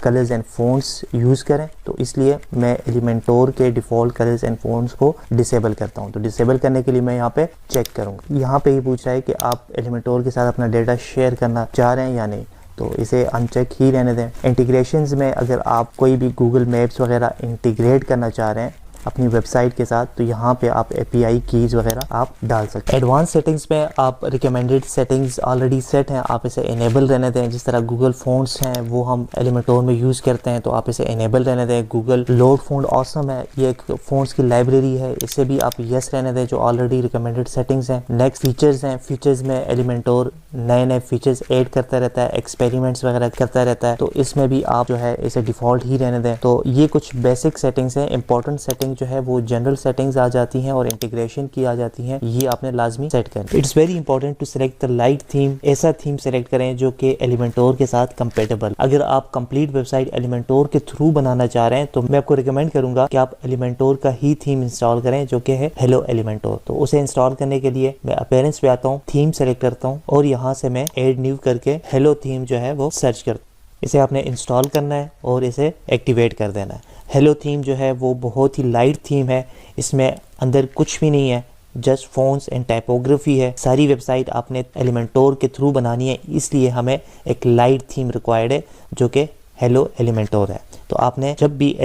colours and fonts use करें। तो इसलिए मैं एलिमेंटोर के डिफ़ॉल्ट कलर्स एंड फ़ॉन्ट्स को डिसेबल करता हूं। तो डिसेबल करने के लिए मैं यहाँ पे चेक करूँगा। यहाँ पे ये पूछ रहा है कि आप एलिमेंटोर के साथ अपना डेटा शेयर करना चाह रहे हैं या नहीं, तो इसे अनचेक ही रहने दें। इंटीग्रेशंस में अगर आप कोई भी गूगल मैप्स वगैरह इंटीग्रेट करना चाह रहे हैं अपनी वेबसाइट के साथ, तो यहाँ पे आप API कीज़ वगैरह आप डाल सकते हैं। एडवांस सेटिंग्स में आप रिकमेंडेड सेटिंग्स ऑलरेडी सेट हैं, आप इसे इनेबल रहने दें। जिस तरह गूगल फ़ॉन्ट्स हैं वो हम एलिमेंटोर में यूज़ करते हैं, तो आप इसे इनेबल रहने दें। गूगल लोड फ़ॉन्ट ऑसम है, ये एक फ़ॉन्ट्स की लाइब्रेरी है, इसे भी आप यस रहने दें जो ऑलरेडी रिकमेंडेड सेटिंग्स हैं। नेक्स्ट फीचर्स हैं, फीचर्स में एलिमेंटोर नए नए फीचर्स ऐड करता रहता है, एक्सपेरिमेंट्स वगैरह करता रहता है, तो इसमें भी आप जो है इसे डिफ़ॉल्ट ही रहने दें। तो ये कुछ बेसिक सेटिंग्स हैं। इंपॉर्टेंट सेटिंग जो है वो जनरल सेटिंग्स आ जाती हैं और इंटीग्रेशन की आ जाती हैं, ये आपने लाजमी सेट करना। It's very important to select the light theme. ऐसा थीम सेलेक्ट करें जो कि एलिमेंटोर के साथ कंपेटेबल। अगर आप कंप्लीट वेबसाइट एलिमेंटोर के थ्रू बनाना चाह रहे हैं तो मैं आपको रिकमेंड करूंगा कि आप एलिमेंटोर का ही थीम इंस्टॉल करें जो कि है हेलो एलिमेंटोर। तो उसे इंस्टॉल करने के लिए मैं अपीयरेंस पे आता हूँ, थीम सेलेक्ट करता हूँ और यहाँ से मैं एड न्यू करके हेलो थीम जो है वो सर्च करता हूँ। इसे आपने इंस्टॉल करना है और इसे एक्टिवेट कर देना है। हेलो थीम जो है वो बहुत ही लाइट थीम है, इसमें अंदर कुछ भी नहीं है, जस्ट फ़ॉन्ट्स एंड टाइपोग्राफी है। सारी वेबसाइट आपने एलिमेंटोर के थ्रू बनानी है, इसलिए हमें एक लाइट थीम रिक्वायर्ड है जो कि हेलो एलिमेंटोर है। तो आपने जब भी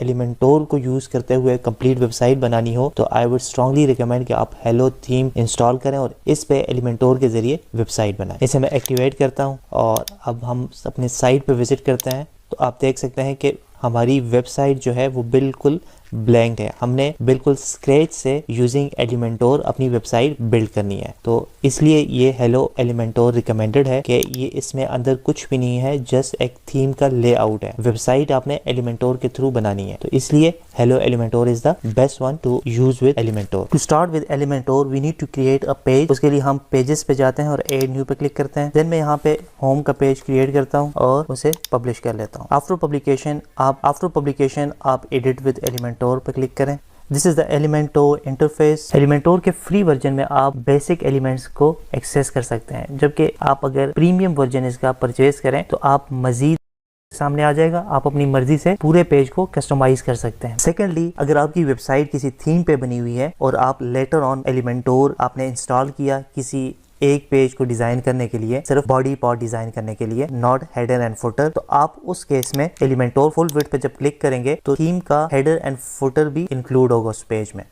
एलिमेंटोर को यूज़ करते हुए कंप्लीट वेबसाइट बनानी हो तो आई वुड स्ट्रांगली रिकमेंड कि आप हेलो थीम इंस्टॉल करें और इस पे एलिमेंटोर के ज़रिए वेबसाइट बनाएं। इसे मैं एक्टिवेट करता हूं और अब हम अपने साइट पे विज़िट करते हैं। तो आप देख सकते हैं कि हमारी वेबसाइट जो है वो बिल्कुल ब्लैंक है। हमने बिल्कुल स्क्रैच से यूजिंग एलिमेंटोर अपनी वेबसाइट बिल्ड करनी है, तो इसलिए ये हेलो एलिमेंटोर रिकमेंडेड है कि ये इसमें अंदर कुछ भी नहीं है, जस्ट एक थीम का लेआउट है। वेबसाइट आपने एलिमेंटोर के थ्रू बनानी है, तो इसलिए hello Elementor is the best one to use with Elementor. To start with Elementor we need to create a page. उसके लिए हम पेजेस पे जाते हैं और एड न्यू पे क्लिक करते हैं। देन मैं यहाँ पे होम का पेज क्रिएट करता हूँ और उसे पब्लिश कर लेता हूँ। आफ्टर पब्लिकेशन आप एडिट विद एलिमेंटोर पे क्लिक करें। This is the Elementor interface. Elementor के फ्री वर्जन में आप बेसिक एलिमेंट्स को एक्सेस कर सकते हैं, जबकि आप अगर प्रीमियम वर्जन इसका परचेज करें तो आप मजीद सामने आ जाएगा, आप अपनी मर्जी से पूरे पेज को कस्टमाइज कर सकते हैं। सेकेंडली, अगर आपकी वेबसाइट किसी थीम पे बनी हुई है और आप लेटर ऑन एलिमेंटोर आपने इंस्टॉल किया किसी एक पेज को डिजाइन करने के लिए, सिर्फ बॉडी पार्ट डिजाइन करने के लिए, नॉट हेडर एंड फुटर, तो आप उस केस में एलिमेंटोर फुल विड्थ पे जब क्लिक करेंगे तो थीम का हेडर एंड फुटर भी इंक्लूड होगा उस पेज में।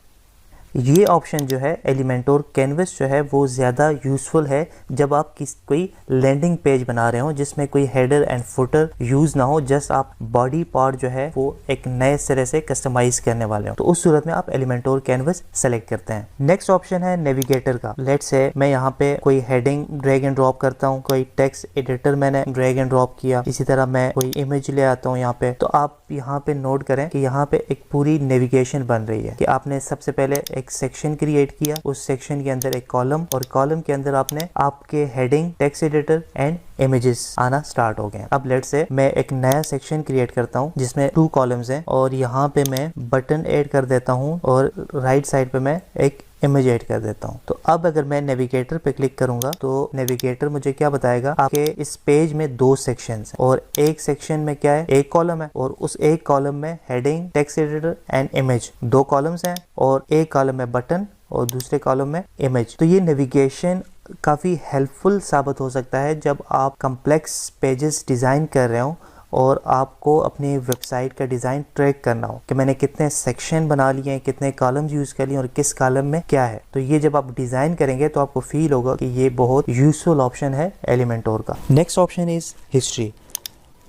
ये ऑप्शन जो है एलिमेंटोर कैनवस जो है वो ज़्यादा यूज़फुल है जब आप कोई लैंडिंग पेज बना रहे हो जिसमें कोई हेडर एंड फुटर यूज़ ना हो, जस्ट आप बॉडी पार्ट जो है वो एक नए सिरे से कस्टमाइज करने वाले हो, तो उस सूरत में आप एलिमेंटोर कैनवस सेलेक्ट करते हैं। नेक्स्ट ऑप्शन है नेविगेटर का। लेट्स से मैं यहाँ पे कोई हेडिंग ड्रैग एंड ड्रॉप करता हूँ, कोई टेक्स्ट एडिटर मैंने ड्रैग एंड ड्रॉप किया, इसी तरह मैं कोई इमेज ले आता हूँ यहाँ पे, तो आप यहाँ पे नोट करें कि यहाँ पे एक पूरी नेविगेशन बन रही है कि आपने सबसे पहले एक सेक्शन क्रिएट किया, उस सेक्शन के अंदर एक कॉलम और कॉलम के अंदर आपने आपके heading, text editor and images आना स्टार्ट हो गए। अब लेट से मैं एक नया सेक्शन क्रिएट करता हूँ जिसमें 2 कॉलम्स हैं और यहाँ पे मैं बटन ऐड कर देता हूँ और राइट साइड पे मैं एक इमेज ऐड कर देता हूँ। तो अब अगर मैं नेविगेटर पे क्लिक करूंगा तो नेविगेटर मुझे क्या बताएगा, आपके इस पेज में 2 सेक्शंस हैं और एक सेक्शन में क्या है, एक कॉलम है और उस एक कॉलम में heading, text editor and image 2 columns हैं और एक कॉलम में बटन और दूसरे कॉलम में इमेज। तो ये नेविगेशन काफ़ी हेल्पफुल साबित हो सकता है जब आप कम्प्लेक्स पेजेस डिज़ाइन कर रहे हो और आपको अपनी वेबसाइट का डिज़ाइन ट्रैक करना हो कि मैंने कितने सेक्शन बना लिए हैं, कितने कॉलम्स यूज़ कर लिए और किस कॉलम में क्या है। तो ये जब आप डिज़ाइन करेंगे तो आपको फील होगा कि ये बहुत यूज़फुल ऑप्शन है एलिमेंटोर का। Next option is history.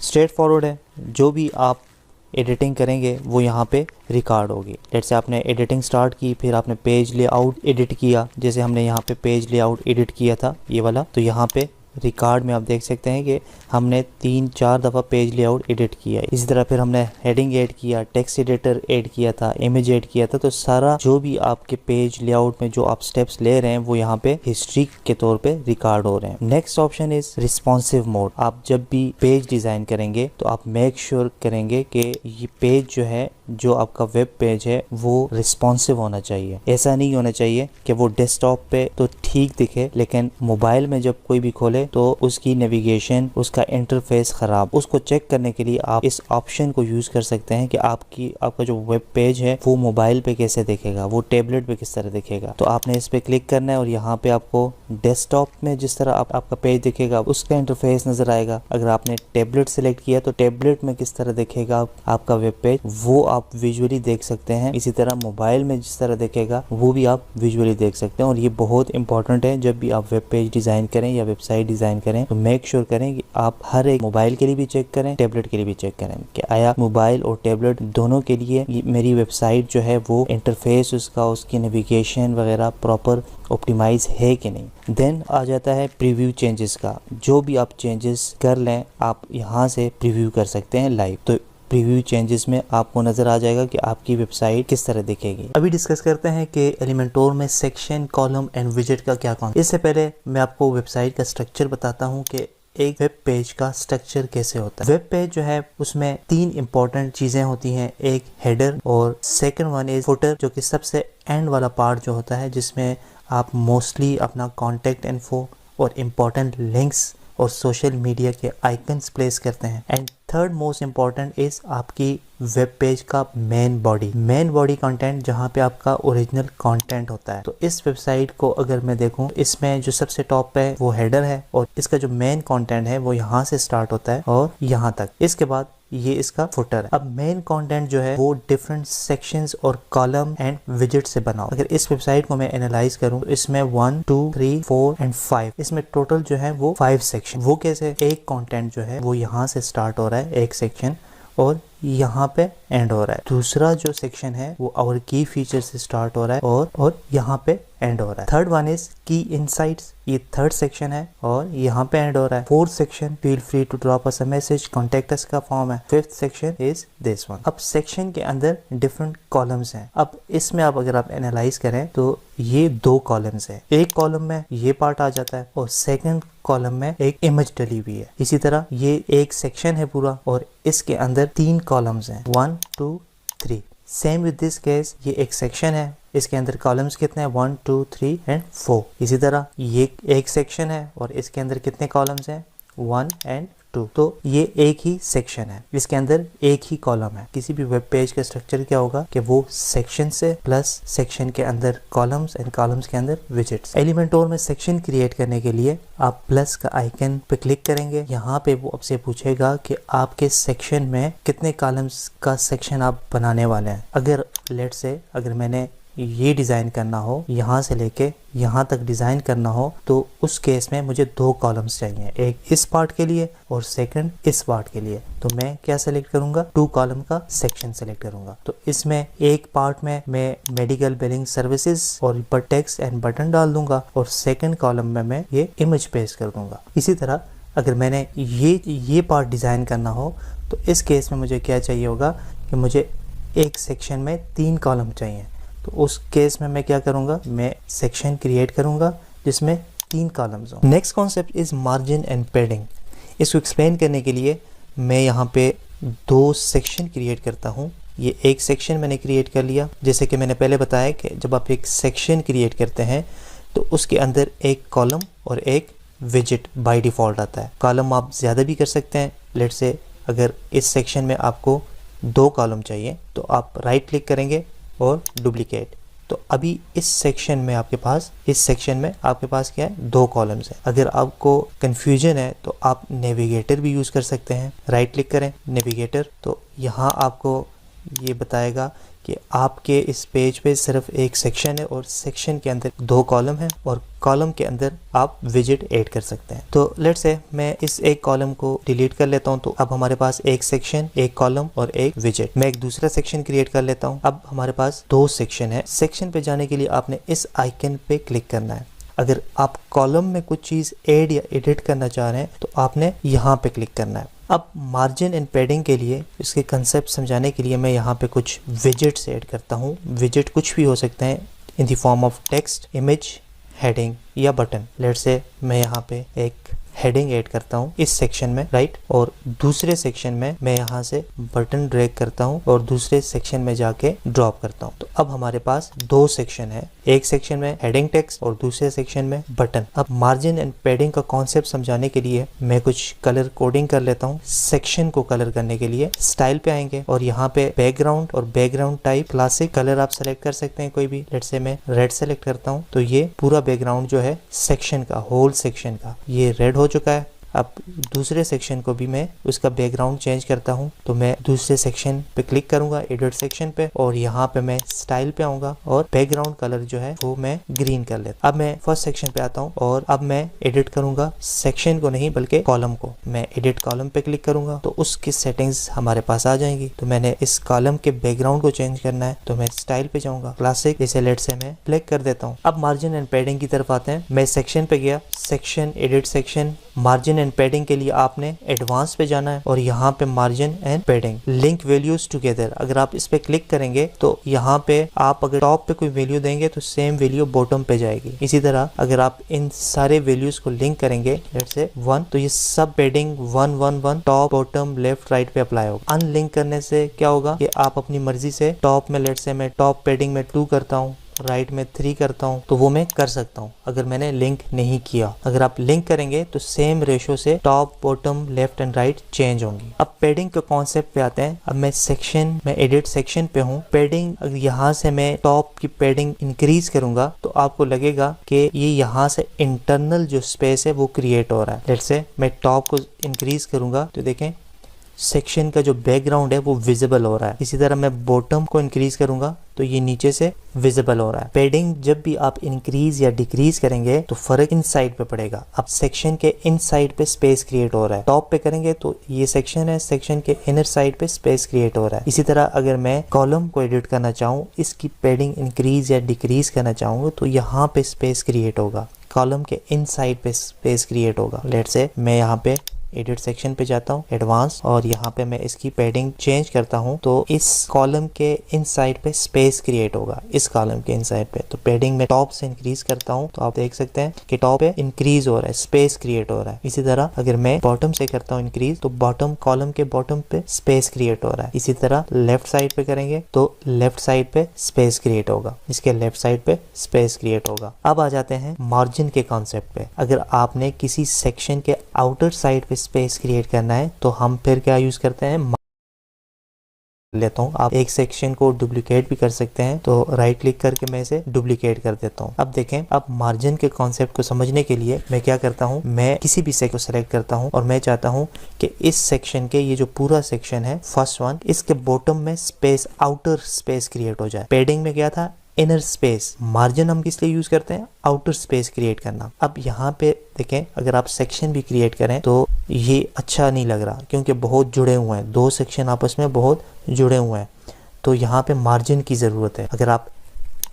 Straight forward है, जो भी आप एडिटिंग करेंगे वो यहाँ पे रिकॉर्ड होगी। लेट्स से आपने एडिटिंग स्टार्ट की, फिर आपने पेज लेआउट एडिट किया, जैसे हमने यहाँ पे पेज लेआउट एडिट किया था ये वाला, तो यहाँ पे रिकॉर्ड में आप देख सकते हैं कि हमने 3-4 दफ़ा पेज लेआउट एडिट किया है। इसी तरह फिर हमने हेडिंग ऐड किया, टेक्स्ट एडिटर ऐड किया था, इमेज ऐड किया था, तो सारा जो भी आपके पेज लेआउट में जो आप स्टेप्स ले रहे हैं वो यहाँ पे हिस्ट्री के तौर पे रिकॉर्ड हो रहे हैं। Next option is responsive mode. आप जब भी पेज डिज़ाइन करेंगे तो आप मेक श्योर करेंगे कि ये पेज जो है जो आपका वेब पेज है वो रिस्पॉन्सिव होना चाहिए। ऐसा नहीं होना चाहिए कि वो डेस्कटॉप पे तो ठीक दिखे लेकिन मोबाइल में जब कोई भी खोले तो उसकी नेविगेशन, उसका इंटरफेस खराब। उसको चेक करने के लिए आप इस ऑप्शन को यूज कर सकते हैं कि आपका जो वेब पेज है वो मोबाइल पे कैसे दिखेगा, वो टैबलेट पे किस तरह दिखेगा। तो आपने इस पे क्लिक करना है और यहाँ पे आपको डेस्कटॉप में जिस तरह आपका पेज दिखेगा उसका इंटरफेस नजर आएगा। अगर आपने टैबलेट सेलेक्ट किया तो टैबलेट में किस तरह दिखेगा आपका वेब पेज वो आप विजुअली देख सकते हैं। इसी तरह मोबाइल में जिस तरह दिखेगा वो भी आप विजुअली देख सकते हैं। और ये बहुत इंपॉर्टेंट है, जब भी आप वेब पेज डिजाइन करें या वेबसाइट डिजाइन करें तो मेक श्योर करें कि आप हर एक मोबाइल के लिए भी चेक करें, टैबलेट के लिए भी चेक करें कि आया मोबाइल और टैबलेट दोनों के लिए मेरी वेबसाइट जो है वो इंटरफेस उसकी नेविगेशन वगैरह प्रॉपर ऑप्टिमाइज है कि नहीं। देन आ जाता है प्रीव्यू चेंजेस का। जो भी आप चेंजेस कर लें आप यहाँ से प्रीव्यू कर सकते हैं लाइव। तो प्रीव्यू चेंजेस में आपको नजर आ जाएगा कि आपकी वेबसाइट किस तरह दिखेगी। अभी डिस्कस करते हैं कि एलिमेंटोर में सेक्शन, कॉलम एंड विजेट का क्या कॉन्सेप्ट। इससे पहले मैं आपको वेबसाइट का स्ट्रक्चर बताता हूँ कि एक वेब पेज का स्ट्रक्चर कैसे होता है। वेब पेज जो है उसमें 3 इंपॉर्टेंट चीजें होती हैं, एक हेडर और सेकंड वन इज फुटर, जो कि सबसे एंड वाला पार्ट जो होता है जिसमें आप मोस्टली अपना कॉन्टेक्ट इन्फो और इम्पोर्टेंट लिंक्स और सोशल मीडिया के आइकन्स प्लेस करते हैं। And third most important is आपकी वेब पेज का मेन बॉडी कंटेंट, जहाँ पे आपका ओरिजिनल कंटेंट होता है। तो इस वेबसाइट को अगर मैं देखूं, इसमें जो सबसे टॉप पे वो हेडर है और इसका जो मेन कंटेंट है वो यहाँ से स्टार्ट होता है और यहाँ तक। इसके बाद ये इसका फुटर है। अब मेन कंटेंट जो है वो डिफरेंट सेक्शंस और कॉलम एंड विजेट से बना हो। अगर इस वेबसाइट को मैं एनालाइज करूं तो इसमें 1, 2, 3, 4 एंड 5, इसमें टोटल जो है वो 5 सेक्शन। वो कैसे? एक कंटेंट जो है वो यहाँ से स्टार्ट हो रहा है, एक सेक्शन, और यहाँ पे एंड हो रहा है। दूसरा जो सेक्शन है वो आवर की फीचर से स्टार्ट हो रहा है और यहाँ पे एंड हो रहा है। Third one is key insights, ये थर्ड सेक्शन है और यहाँ पे एंड हो रहा है। Fourth section feel free to drop us a message, contact us का फॉर्म है। Fifth section is this one. अब सेक्शन के अंदर डिफरेंट कॉलम्स हैं। अब इसमें अगर आप एनालाइज करें तो ये 2 कॉलम्स है। एक कॉलम में ये पार्ट आ जाता है और सेकंड कॉलम में एक इमेज डली हुई है। इसी तरह ये एक सेक्शन है पूरा और इसके अंदर 3 कॉलम्स हैं, 1, 2, 3। सेम विद दिस केस, ये एक सेक्शन है, इसके अंदर कॉलम्स कितने हैं, 1, 2, 3 एंड 4। इसी तरह ये एक सेक्शन है और इसके अंदर कितने कॉलम्स हैं, 1 एंड 2। तो ये एक ही सेक्शन है, इसके अंदर एक ही कॉलम है। किसी भी वेब पेज का स्ट्रक्चर क्या होगा कि वो सेक्शन से प्लस सेक्शन के अंदर कॉलम्स एंड कॉलम्स के अंदर विजेट्स। एलिमेंटोर में सेक्शन क्रिएट करने के लिए आप प्लस का आइकन पे क्लिक करेंगे। यहाँ पे वो आपसे पूछेगा कि आपके सेक्शन में कितने कॉलम्स का सेक्शन आप बनाने वाले हैं। अगर लेट से अगर मैंने ये डिज़ाइन करना हो, यहाँ से लेके यहाँ तक डिज़ाइन करना हो, तो उस केस में मुझे 2 कॉलम्स चाहिए, एक इस पार्ट के लिए और सेकंड इस पार्ट के लिए। तो मैं क्या सेलेक्ट करूँगा, 2 कॉलम का सेक्शन सेलेक्ट करूँगा। तो इसमें एक पार्ट में मैं मेडिकल बिलिंग सर्विसेज और टेक्स्ट एंड बटन डाल दूंगा और सेकंड कॉलम में मैं ये इमेज पेस्ट कर दूंगा। इसी तरह अगर मैंने ये पार्ट डिज़ाइन करना हो तो इस केस में मुझे क्या चाहिए होगा कि मुझे एक सेक्शन में 3 कॉलम चाहिए। तो उस केस में मैं क्या करूंगा, मैं सेक्शन क्रिएट करूंगा जिसमें 3 कॉलम्स हो। Next concept is margin and padding. इसको एक्सप्लेन करने के लिए मैं यहाँ पे 2 सेक्शन क्रिएट करता हूँ। ये एक सेक्शन मैंने क्रिएट कर लिया। जैसे कि मैंने पहले बताया कि जब आप एक सेक्शन क्रिएट करते हैं तो उसके अंदर एक कॉलम और एक विजेट बाय डिफ़ॉल्ट आता है। कॉलम आप ज़्यादा भी कर सकते हैं। लेट से अगर इस सेक्शन में आपको 2 कॉलम चाहिए तो आप राइट क्लिक करेंगे और डुप्लीकेट। तो अभी इस सेक्शन में आपके पास क्या है, 2 कॉलम्स हैं। अगर आपको कंफ्यूजन है तो आप नेविगेटर भी यूज़ कर सकते हैं। राइट क्लिक करें नेविगेटर, तो यहाँ आपको ये बताएगा कि आपके इस पेज पे सिर्फ एक सेक्शन है और सेक्शन के अंदर 2 कॉलम है और कॉलम के अंदर आप विजेट ऐड कर सकते हैं। तो लेट्स से मैं इस एक कॉलम को डिलीट कर लेता हूं। तो अब हमारे पास एक सेक्शन, एक कॉलम और एक विजेट। मैं एक दूसरा सेक्शन क्रिएट कर लेता हूं। अब हमारे पास 2 सेक्शन है। सेक्शन पे जाने के लिए आपने इस आइकन पे क्लिक करना है। अगर आप कॉलम में कुछ चीज़ ऐड या एडिट करना चाह रहे हैं तो आपने यहाँ पे क्लिक करना है। अब मार्जिन एंड पैडिंग के लिए, इसके कंसेप्ट समझाने के लिए मैं यहाँ पे कुछ विजेट्स ऐड करता हूँ। विजेट कुछ भी हो सकते हैं in the form of text, image, heading या बटन। लेट्स से मैं यहाँ पे एक हेडिंग ऐड करता हूँ इस सेक्शन में, राइट, और दूसरे सेक्शन में मैं यहाँ से बटन ड्रैग करता हूँ और दूसरे सेक्शन में जाके ड्रॉप करता हूँ। तो अब हमारे पास दो सेक्शन है, एक सेक्शन में हेडिंग टेक्स्ट और दूसरे सेक्शन में बटन। अब मार्जिन एंड पैडिंग का कॉन्सेप्ट समझाने के लिए मैं कुछ कलर कोडिंग कर लेता हूँ। सेक्शन को कलर करने के लिए स्टाइल पे आएंगे और यहाँ पे बैकग्राउंड और बैकग्राउंड टाइप क्लासिक कलर आप सेलेक्ट कर सकते हैं कोई भी। लेट्स से मैं रेड सेलेक्ट करता हूँ तो ये पूरा बैकग्राउंड जो है सेक्शन का, होल सेक्शन का, ये रेड हो चुका है। अब दूसरे सेक्शन को भी मैं उसका बैकग्राउंड चेंज करता हूं, तो मैं दूसरे सेक्शन पे क्लिक करूंगा, एडिट सेक्शन पे, और यहाँ पे मैं स्टाइल पे आऊंगा और बैकग्राउंड कलर जो है वो मैं ग्रीन कर लेता। अब मैं फर्स्ट सेक्शन पे आता हूँ और अब मैं एडिट करूंगा सेक्शन को नहीं बल्कि कॉलम को। मैं एडिट कॉलम पे क्लिक करूंगा तो उसकी सेटिंग्स हमारे पास आ जाएंगी। तो मैंने इस कॉलम के बैकग्राउंड को चेंज करना है तो मैं स्टाइल पे जाऊंगा, क्लासिक, इसे लेट से मैं ब्लैक कर देता हूँ। अब मार्जिन एंड पैडिंग की तरफ आते हैं। मैं सेक्शन पे गया, section, edit section, margin and padding के लिए आपने एडवांस पे जाना है और यहाँ पे margin and padding, link values together, अगर आप इस पे क्लिक करेंगे तो यहाँ पे आप अगर टॉप पे कोई वैल्यू देंगे तो सेम वैल्यू बॉटम पे जाएगी। इसी तरह अगर आप इन सारे वैल्यूज को लिंक करेंगे, लेट्स से 1, तो ये सब padding 1 1 1 top, bottom, left, right पे अप्लाई होगा। अनलिंक करने से क्या होगा कि आप अपनी मर्जी से टॉप में, लेट्स से मैं टॉप पैडिंग में 2 करता हूँ, राइट में 3 करता हूँ, तो वो मैं कर सकता हूँ अगर मैंने लिंक नहीं किया। अगर आप लिंक करेंगे तो सेम रेशो से top, bottom, left and right change होंगी। अब पैडिंग के कॉन्सेप्ट पे आते हैं। अब मैं सेक्शन में एडिट सेक्शन पे हूँ। पैडिंग, अगर यहाँ से मैं टॉप की पैडिंग इंक्रीज करूंगा तो आपको लगेगा कि ये यहाँ से इंटरनल जो स्पेस है वो क्रिएट हो रहा है। लेट्स से मैं टॉप को इंक्रीज करूंगा तो देखें सेक्शन का जो बैकग्राउंड है वो विजिबल हो रहा है। इसी तरह मैं बॉटम को इंक्रीज करूंगा तो ये नीचे से विजिबल हो रहा है। पैडिंग जब भी आप इंक्रीज या डिक्रीज करेंगे तो फर्क इन साइड पे पड़ेगा। अब सेक्शन के इन साइड पे स्पेस क्रिएट हो रहा है, टॉप पे करेंगे तो ये सेक्शन है, सेक्शन के इनर साइड पे स्पेस क्रिएट हो रहा है। इसी तरह अगर मैं कॉलम को एडिट करना चाहूँ, इसकी पैडिंग इंक्रीज या डिक्रीज करना चाहूँ तो यहाँ पे स्पेस क्रिएट होगा, कॉलम के इन साइड पे स्पेस क्रिएट होगा। लेट्स से मैं यहाँ पे एडिट सेक्शन पे जाता हूँ, एडवांस, और यहाँ पे मैं इसकी पैडिंग चेंज करता हूँ तो इस कॉलम के इनसाइड पे स्पेस क्रिएट होगा, इस कॉलम के इनसाइड पे। तो पैडिंग में टॉप से इंक्रीज करता हूँ तो आप देख सकते हैं कि टॉप पे इंक्रीज हो रहा है, स्पेस क्रिएट हो रहा है। इसी तरह अगर मैं बॉटम से करता हूँ इंक्रीज तो बॉटम, कॉलम के बॉटम पे स्पेस क्रिएट हो रहा है। इसी तरह लेफ्ट साइड पे करेंगे तो लेफ्ट साइड पे स्पेस क्रिएट होगा, इसके लेफ्ट साइड पे स्पेस क्रिएट होगा। अब आ जाते हैं मार्जिन के कॉन्सेप्ट पे। अगर आपने किसी सेक्शन के आउटर साइड पे स्पेस क्रिएट करना है तो हम फिर क्या यूज करते हैं, लेता हूँ। आप एक सेक्शन को डुप्लीकेट भी कर सकते हैं तो राइट क्लिक करके मैं इसे डुप्लीकेट कर देता हूँ। अब देखें, अब मार्जिन के कॉन्सेप्ट को समझने के लिए मैं क्या करता हूँ, मैं किसी भी सेक्शन को सेलेक्ट करता हूँ और मैं चाहता हूँ कि इस सेक्शन के, ये जो पूरा सेक्शन है फर्स्ट वन, इसके बॉटम में स्पेस, आउटर स्पेस क्रिएट हो जाए। पैडिंग में क्या था, इनर स्पेस। मार्जिन हम किस लिए यूज करते हैं, आउटर स्पेस क्रिएट करना। अब यहाँ पे देखें, अगर आप सेक्शन भी क्रिएट करें तो ये अच्छा नहीं लग रहा क्योंकि बहुत जुड़े हुए हैं, दो सेक्शन आपस में बहुत जुड़े हुए हैं, तो यहाँ पे मार्जिन की ज़रूरत है। अगर आप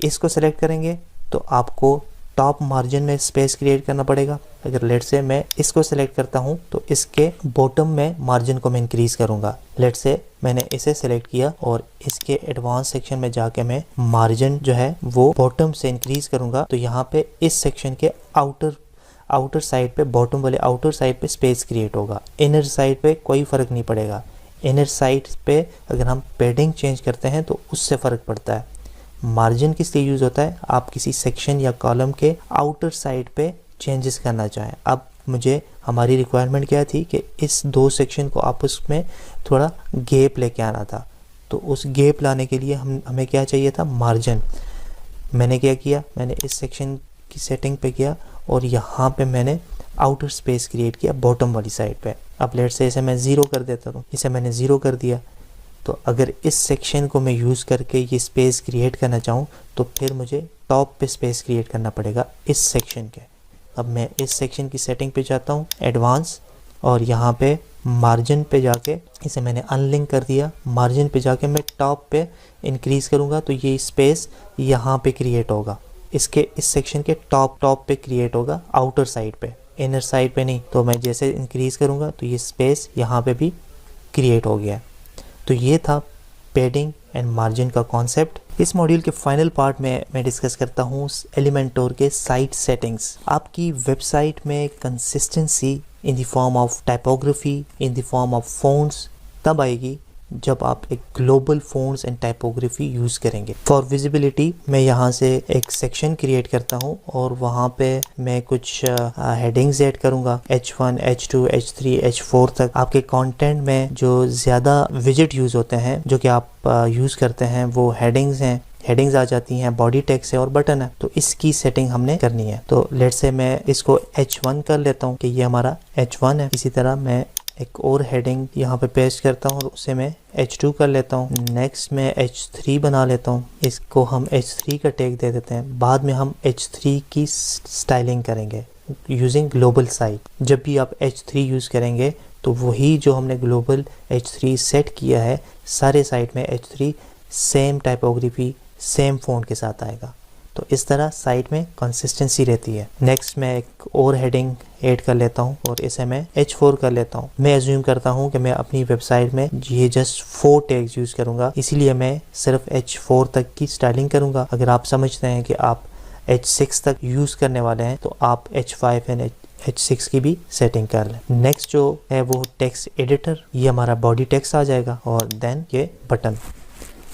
इसको सेलेक्ट करेंगे तो आपको टॉप मार्जिन में स्पेस क्रिएट करना पड़ेगा। अगर लेट से मैं इसको सेलेक्ट करता हूँ तो इसके बॉटम में मार्जिन को मैं इंक्रीज करूंगा। लेट से मैंने इसे सेलेक्ट किया और इसके एडवांस सेक्शन में जाके मैं मार्जिन जो है वो बॉटम से इंक्रीज करूंगा तो यहाँ पे इस सेक्शन के आउटर साइड पे, बॉटम वाले आउटर साइड पे स्पेस क्रिएट होगा। इनर साइड पे कोई फर्क नहीं पड़ेगा। इनर साइड पे अगर हम पैडिंग चेंज करते हैं तो उससे फर्क पड़ता है। मार्जिन किस लिए यूज होता है, आप किसी सेक्शन या कॉलम के आउटर साइड पे चेंजेस करना चाहें। अब मुझे, हमारी रिक्वायरमेंट क्या थी कि इस दो सेक्शन को आपस में थोड़ा गैप लेके आना था, तो उस गैप लाने के लिए हमें क्या चाहिए था, मार्जिन। मैंने क्या किया, मैंने इस सेक्शन की सेटिंग पे किया और यहाँ पे मैंने आउटर स्पेस क्रिएट किया बॉटम वाली साइड पे। अब लेट से इसे मैं 0 कर देता हूँ, इसे मैंने 0 कर दिया। तो अगर इस सेक्शन को मैं यूज़ करके ये स्पेस क्रिएट करना चाहूँ तो फिर मुझे टॉप पे स्पेस क्रिएट करना पड़ेगा इस सेक्शन के। अब मैं इस सेक्शन की सेटिंग पे जाता हूँ, एडवांस, और यहाँ पे मार्जिन पे जाके इसे मैंने अनलिंक कर दिया। मार्जिन पे जाके मैं टॉप पे इंक्रीज़ करूँगा तो ये स्पेस यहाँ पे क्रिएट होगा, इसके इस सेक्शन के टॉप पे क्रिएट होगा, आउटर साइड पे, इनर साइड पे नहीं। तो मैं जैसे इंक्रीज़ करूँगा तो ये स्पेस यहाँ पे भी क्रिएट हो गया। तो ये था पैडिंग एंड मार्जिन का कॉन्सेप्ट। इस मॉड्यूल के फाइनल पार्ट में मैं डिस्कस करता हूँ एलिमेंटोर के साइट सेटिंग्स। आपकी वेबसाइट में consistency in the form of typography, in the form of fonts तब आएगी जब आप एक global fonts and typography use करेंगे। फॉर विजिबिलिटी मैं यहाँ से एक सेक्शन क्रिएट करता हूँ और वहाँ पे मैं कुछ हेडिंग्स ऐड करूँगा H1, H2, H3, H4 तक। आपके कंटेंट में जो ज़्यादा विजिट यूज़ होते हैं जो कि आप यूज़ करते हैं वो हेडिंग्स हैं। हेडिंग्स आ जाती हैं, बॉडी टेक्स्ट है और बटन है, तो इसकी सेटिंग हमने करनी है। तो लेट्स से मैं इसको H1 कर लेता हूँ कि ये हमारा H1 है। इसी तरह मैं एक और हेडिंग यहाँ पे पेस्ट करता हूँ और उसे मैं H2 कर लेता हूँ। नेक्स्ट मैं H3 बना लेता हूँ, इसको हम H3 का टैग दे देते हैं। बाद में हम H3 की स्टाइलिंग करेंगे यूजिंग ग्लोबल साइट। जब भी आप H3 यूज़ करेंगे तो वही जो हमने ग्लोबल H3 सेट किया है सारे साइट में H3 same typography same font के साथ आएगा। तो इस तरह साइट में कंसिस्टेंसी रहती है। नेक्स्ट मैं एक और हेडिंग ऐड कर लेता हूँ और इसे मैं H4 कर लेता हूँ। मैं एज्यूम करता हूँ कि मैं अपनी वेबसाइट में ये जस्ट 4 टैग्स यूज़ करूँगा, इसीलिए मैं सिर्फ H4 तक की स्टाइलिंग करूँगा। अगर आप समझते हैं कि आप H6 तक यूज़ करने वाले हैं तो आप H5 एंड H6 की भी सेटिंग कर लें। नेक्स्ट जो है वो टेक्स्ट एडिटर, ये हमारा बॉडी टेक्स्ट आ जाएगा और देन ये बटन।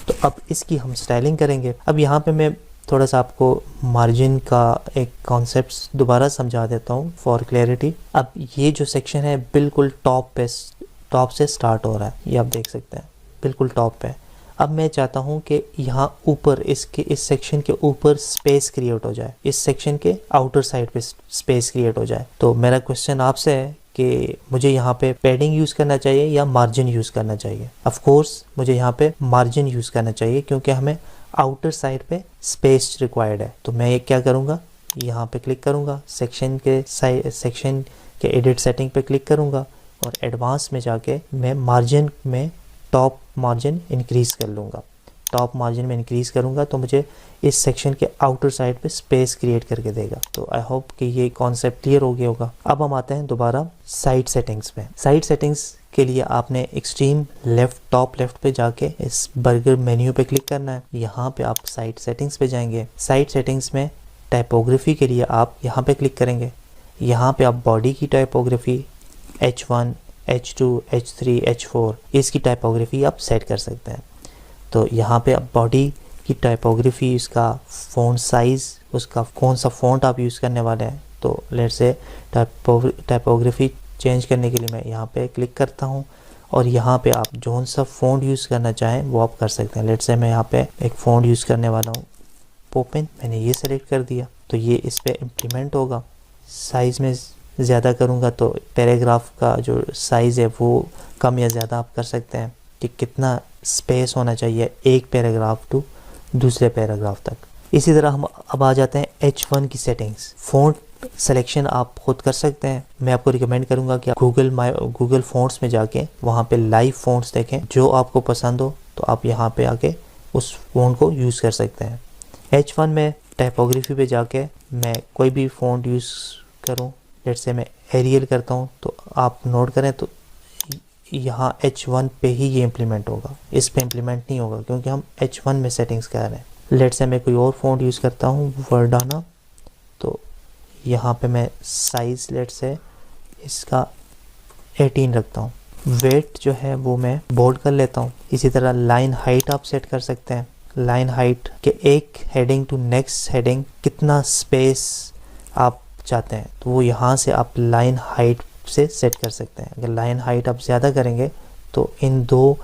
तो अब इसकी हम स्टाइलिंग करेंगे। अब यहाँ पे मैं थोड़ा सा आपको मार्जिन का एक कॉन्सेप्ट दोबारा समझा देता हूँ फॉर क्लैरिटी। अब ये जो सेक्शन है बिल्कुल टॉप से स्टार्ट हो रहा है, ये आप देख सकते हैं बिल्कुल टॉप पे। अब मैं चाहता हूँ कि यहाँ ऊपर इस सेक्शन के ऊपर स्पेस क्रिएट हो जाए, इस सेक्शन के आउटर साइड पे स्पेस क्रिएट हो जाए। तो मेरा क्वेश्चन आपसे है कि मुझे यहाँ पे पैडिंग यूज़ करना चाहिए या मार्जिन यूज़ करना चाहिए। ऑफ कोर्स मुझे यहाँ पे मार्जिन यूज़ करना चाहिए क्योंकि हमें आउटर साइड पे स्पेस रिक्वायर्ड है। तो मैं ये क्या करूँगा, यहाँ पे क्लिक करूँगा, सेक्शन के एडिट सेटिंग पे क्लिक करूँगा और एडवांस में जाके मैं मार्जिन में टॉप मार्जिन इंक्रीज़ कर लूँगा। टॉप मार्जिन में इंक्रीज़ करूँगा तो मुझे इस सेक्शन के आउटर साइड पे स्पेस क्रिएट करके देगा। तो आई होप कि ये कॉन्सेप्ट क्लियर हो गया होगा। अब हम आते हैं दोबारा साइड सेटिंग्स पे। साइड सेटिंग्स के लिए आपने एक्सट्रीम लेफ्ट टॉप लेफ्ट पे जाके इस बर्गर मेन्यू पे क्लिक करना है। यहाँ पे आप साइड सेटिंग्स पे जाएंगे। साइड सेटिंग्स में टाइपोग्राफी के लिए आप यहाँ पे क्लिक करेंगे। यहाँ पे आप बॉडी की typography H1, H2, H3, H4 इसकी टाइपोग्राफी आप सेट कर सकते हैं। तो यहाँ पे आप बॉडी की टाइपोग्राफी, इसका फ़ॉन्ट साइज़, उसका कौन सा फ़ॉन्ट आप यूज़ करने वाले हैं। तो लेट्स से टाइपोग्राफी चेंज करने के लिए मैं यहाँ पे क्लिक करता हूँ और यहाँ पे आप जौन सा फ़ॉन्ट यूज़ करना चाहें वो आप कर सकते हैं। लेट्स से मैं यहाँ पे एक फ़ॉन्ट यूज़ करने वाला हूँ पोपिन, मैंने ये सेलेक्ट कर दिया तो ये इस पे इम्प्लीमेंट होगा। साइज़ में ज़्यादा करूँगा तो पैराग्राफ का जो साइज़ है वो कम या ज़्यादा आप कर सकते हैं कि कितना स्पेस होना चाहिए एक पैराग्राफ टू दूसरे पैराग्राफ तक। इसी तरह हम अब आ जाते हैं H1 की सेटिंग्स। फ़ॉन्ट सिलेक्शन आप खुद कर सकते हैं। मैं आपको रिकमेंड करूंगा कि आप गूगल फ़ॉन्ट्स में जाके वहाँ पे लाइव फ़ॉन्ट्स देखें, जो आपको पसंद हो तो आप यहाँ पे आके उस फ़ॉन्ट को यूज़ कर सकते हैं। H1 में टाइपोग्राफी पे जाके मैं कोई भी फ़ॉन्ट यूज़ करूँ, लेट्स से मैं एरियल करता हूँ तो आप नोट करें तो यहाँ H1 पे ही ये इम्प्लीमेंट होगा, इस पे इम्प्लीमेंट नहीं होगा क्योंकि हम H1 में सेटिंग्स कर रहे हैं। लेट्स से मैं कोई और फ़ॉन्ट यूज़ करता हूँ वर्डाना, तो यहाँ पे मैं साइज़ लेट्स से इसका 18 रखता हूँ। वेट जो है वो मैं बोल्ड कर लेता हूँ। इसी तरह लाइन हाइट आप सेट कर सकते हैं। लाइन हाइट के एक हेडिंग टू नेक्स्ट हेडिंग कितना स्पेस आप चाहते हैं तो वो यहाँ से आप लाइन हाइट से सेट कर सकते हैं। अगर लाइन हाइट आप ज़्यादा करेंगे तो इन दो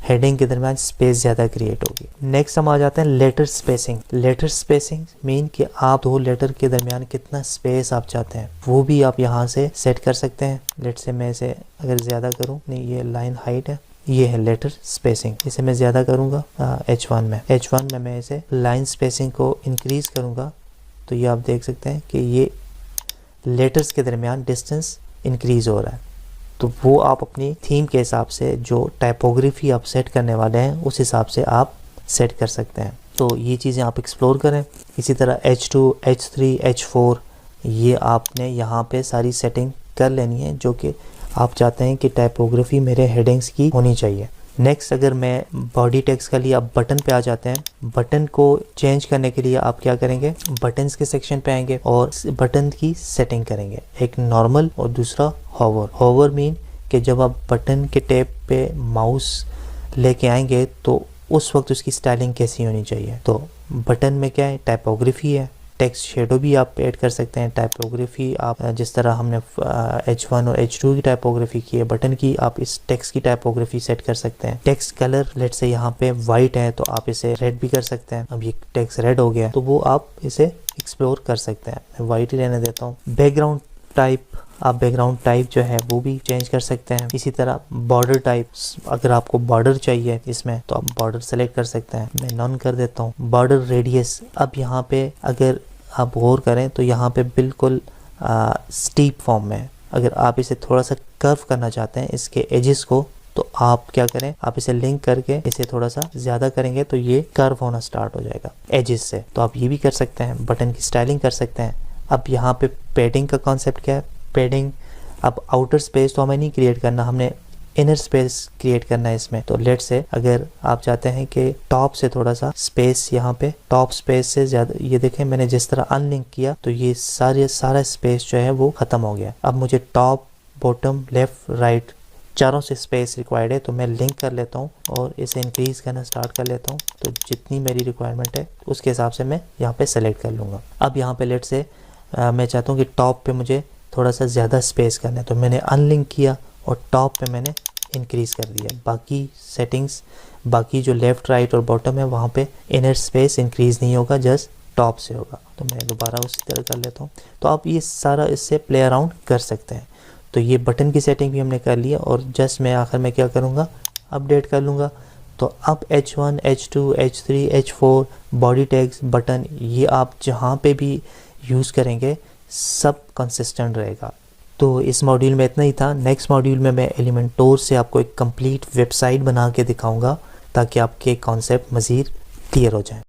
हेडिंग के दरमियान स्पेस ज़्यादा क्रिएट होगी। नेक्स्ट हम आ जाते हैं letter spacing. Letter spacing mean कि आप दो लेटर के दरमियान कितना स्पेस आप चाहते हैं वो भी आप यहाँ से सेट कर सकते हैं। लेट्स से मैं इसे अगर ज़्यादा करूँ, नहीं ये लाइन हाइट है, ये है लेटर स्पेसिंग, इसे मैं ज़्यादा करूँगा H1 में मैं इसे लाइन स्पेसिंग को इंक्रीज़ करूँगा तो ये आप देख सकते हैं कि ये लेटर्स के दरमियान डिस्टेंस इंक्रीज़ हो रहा है। तो वो आप अपनी थीम के हिसाब से जो टाइपोग्राफी आप सेट करने वाले हैं उस हिसाब से आप सेट कर सकते हैं। तो ये चीज़ें आप एक्सप्लोर करें। इसी तरह H2, H3, H4 ये आपने यहाँ पे सारी सेटिंग कर लेनी है जो कि आप चाहते हैं कि टाइपोग्राफी मेरे हेडिंग्स की होनी चाहिए। नेक्स्ट अगर मैं बॉडी टेक्स्ट के लिए अब बटन पे आ जाते हैं। बटन को चेंज करने के लिए आप क्या करेंगे, बटन्स के सेक्शन पे आएंगे और बटन की सेटिंग करेंगे, एक नॉर्मल और दूसरा हॉवर। हॉवर मीन कि जब आप बटन के टैब पे माउस लेके आएंगे तो उस वक्त उसकी स्टाइलिंग कैसी होनी चाहिए। तो बटन में क्या है, टाइपोग्राफी है, टेक्स्ट शेडो भी आप ऐड कर सकते हैं। टाइपोग्राफी आप जिस तरह हमने H1 और H2 की टाइपोग्राफी की है, बटन की आप इस टेक्स्ट की टाइपोग्राफी सेट कर सकते हैं। टेक्स्ट कलर लेट से यहाँ पे वाइट है तो आप इसे रेड भी कर सकते हैं। अब ये टेक्स्ट रेड हो गया तो वो आप इसे एक्सप्लोर कर सकते हैं। मैं वाइट ही रहने देता हूँ। बैकग्राउंड टाइप, आप बैकग्राउंड टाइप जो है वो भी चेंज कर सकते हैं। इसी तरह बॉर्डर टाइप, अगर आपको बॉर्डर चाहिए इसमें तो आप बॉर्डर सेलेक्ट कर सकते हैं। मैं नॉन कर देता हूँ। बॉर्डर रेडियस, अब यहाँ पे अगर आप गौर करें तो यहाँ पे बिल्कुल स्टीप फॉर्म में, अगर आप इसे थोड़ा सा कर्व करना चाहते हैं इसके एजेस को, तो आप क्या करें, आप इसे लिंक करके इसे थोड़ा सा ज़्यादा करेंगे तो ये कर्व होना स्टार्ट हो जाएगा एजेस से। तो आप ये भी कर सकते हैं, बटन की स्टाइलिंग कर सकते हैं। अब यहाँ पे पैडिंग का कॉन्सेप्ट क्या है, पैडिंग, अब आउटर स्पेस तो हमें नहीं क्रिएट करना, हमने इनर स्पेस क्रिएट करना है इसमें। तो लेट से अगर आप चाहते हैं कि टॉप से थोड़ा सा स्पेस, यहाँ पे टॉप स्पेस से ज़्यादा, ये देखें मैंने जिस तरह अनलिंक किया तो ये सारा स्पेस जो है वो ख़त्म हो गया। अब मुझे टॉप, बॉटम, लेफ़्ट, राइट चारों से स्पेस रिक्वायर्ड है, तो मैं लिंक कर लेता हूँ और इसे इंक्रीज़ करना स्टार्ट कर लेता हूँ। तो जितनी मेरी रिक्वायरमेंट है उसके हिसाब से मैं यहाँ पे सेलेक्ट कर लूँगा। अब यहाँ पे लेट से मैं चाहता हूँ कि टॉप पे मुझे थोड़ा सा ज़्यादा स्पेस करना है, तो मैंने अनलिंक किया और टॉप पे मैंने इंक्रीज़ कर दिया। बाकी सेटिंग्स, बाकी जो लेफ़्ट, राइट और बॉटम है वहाँ पे इनर स्पेस इंक्रीज़ नहीं होगा, जस्ट टॉप से होगा। तो मैं दोबारा उसी तरह कर लेता हूँ। तो आप ये सारा इससे प्ले अराउंड कर सकते हैं। तो ये बटन की सेटिंग भी हमने कर लिया और जस्ट मैं आखिर में क्या करूँगा, अपडेट कर लूँगा। तो अब H1, H2, H3, H4 body tags, button, ये आप जहाँ पे भी यूज़ करेंगे सब कंसिस्टेंट रहेगा। तो इस मॉड्यूल में इतना ही था। नेक्स्ट मॉड्यूल में मैं एलिमेंटोर से आपको एक कंप्लीट वेबसाइट बना के दिखाऊंगा ताकि आपके कॉन्सेप्ट मज़ीद क्लियर हो जाए।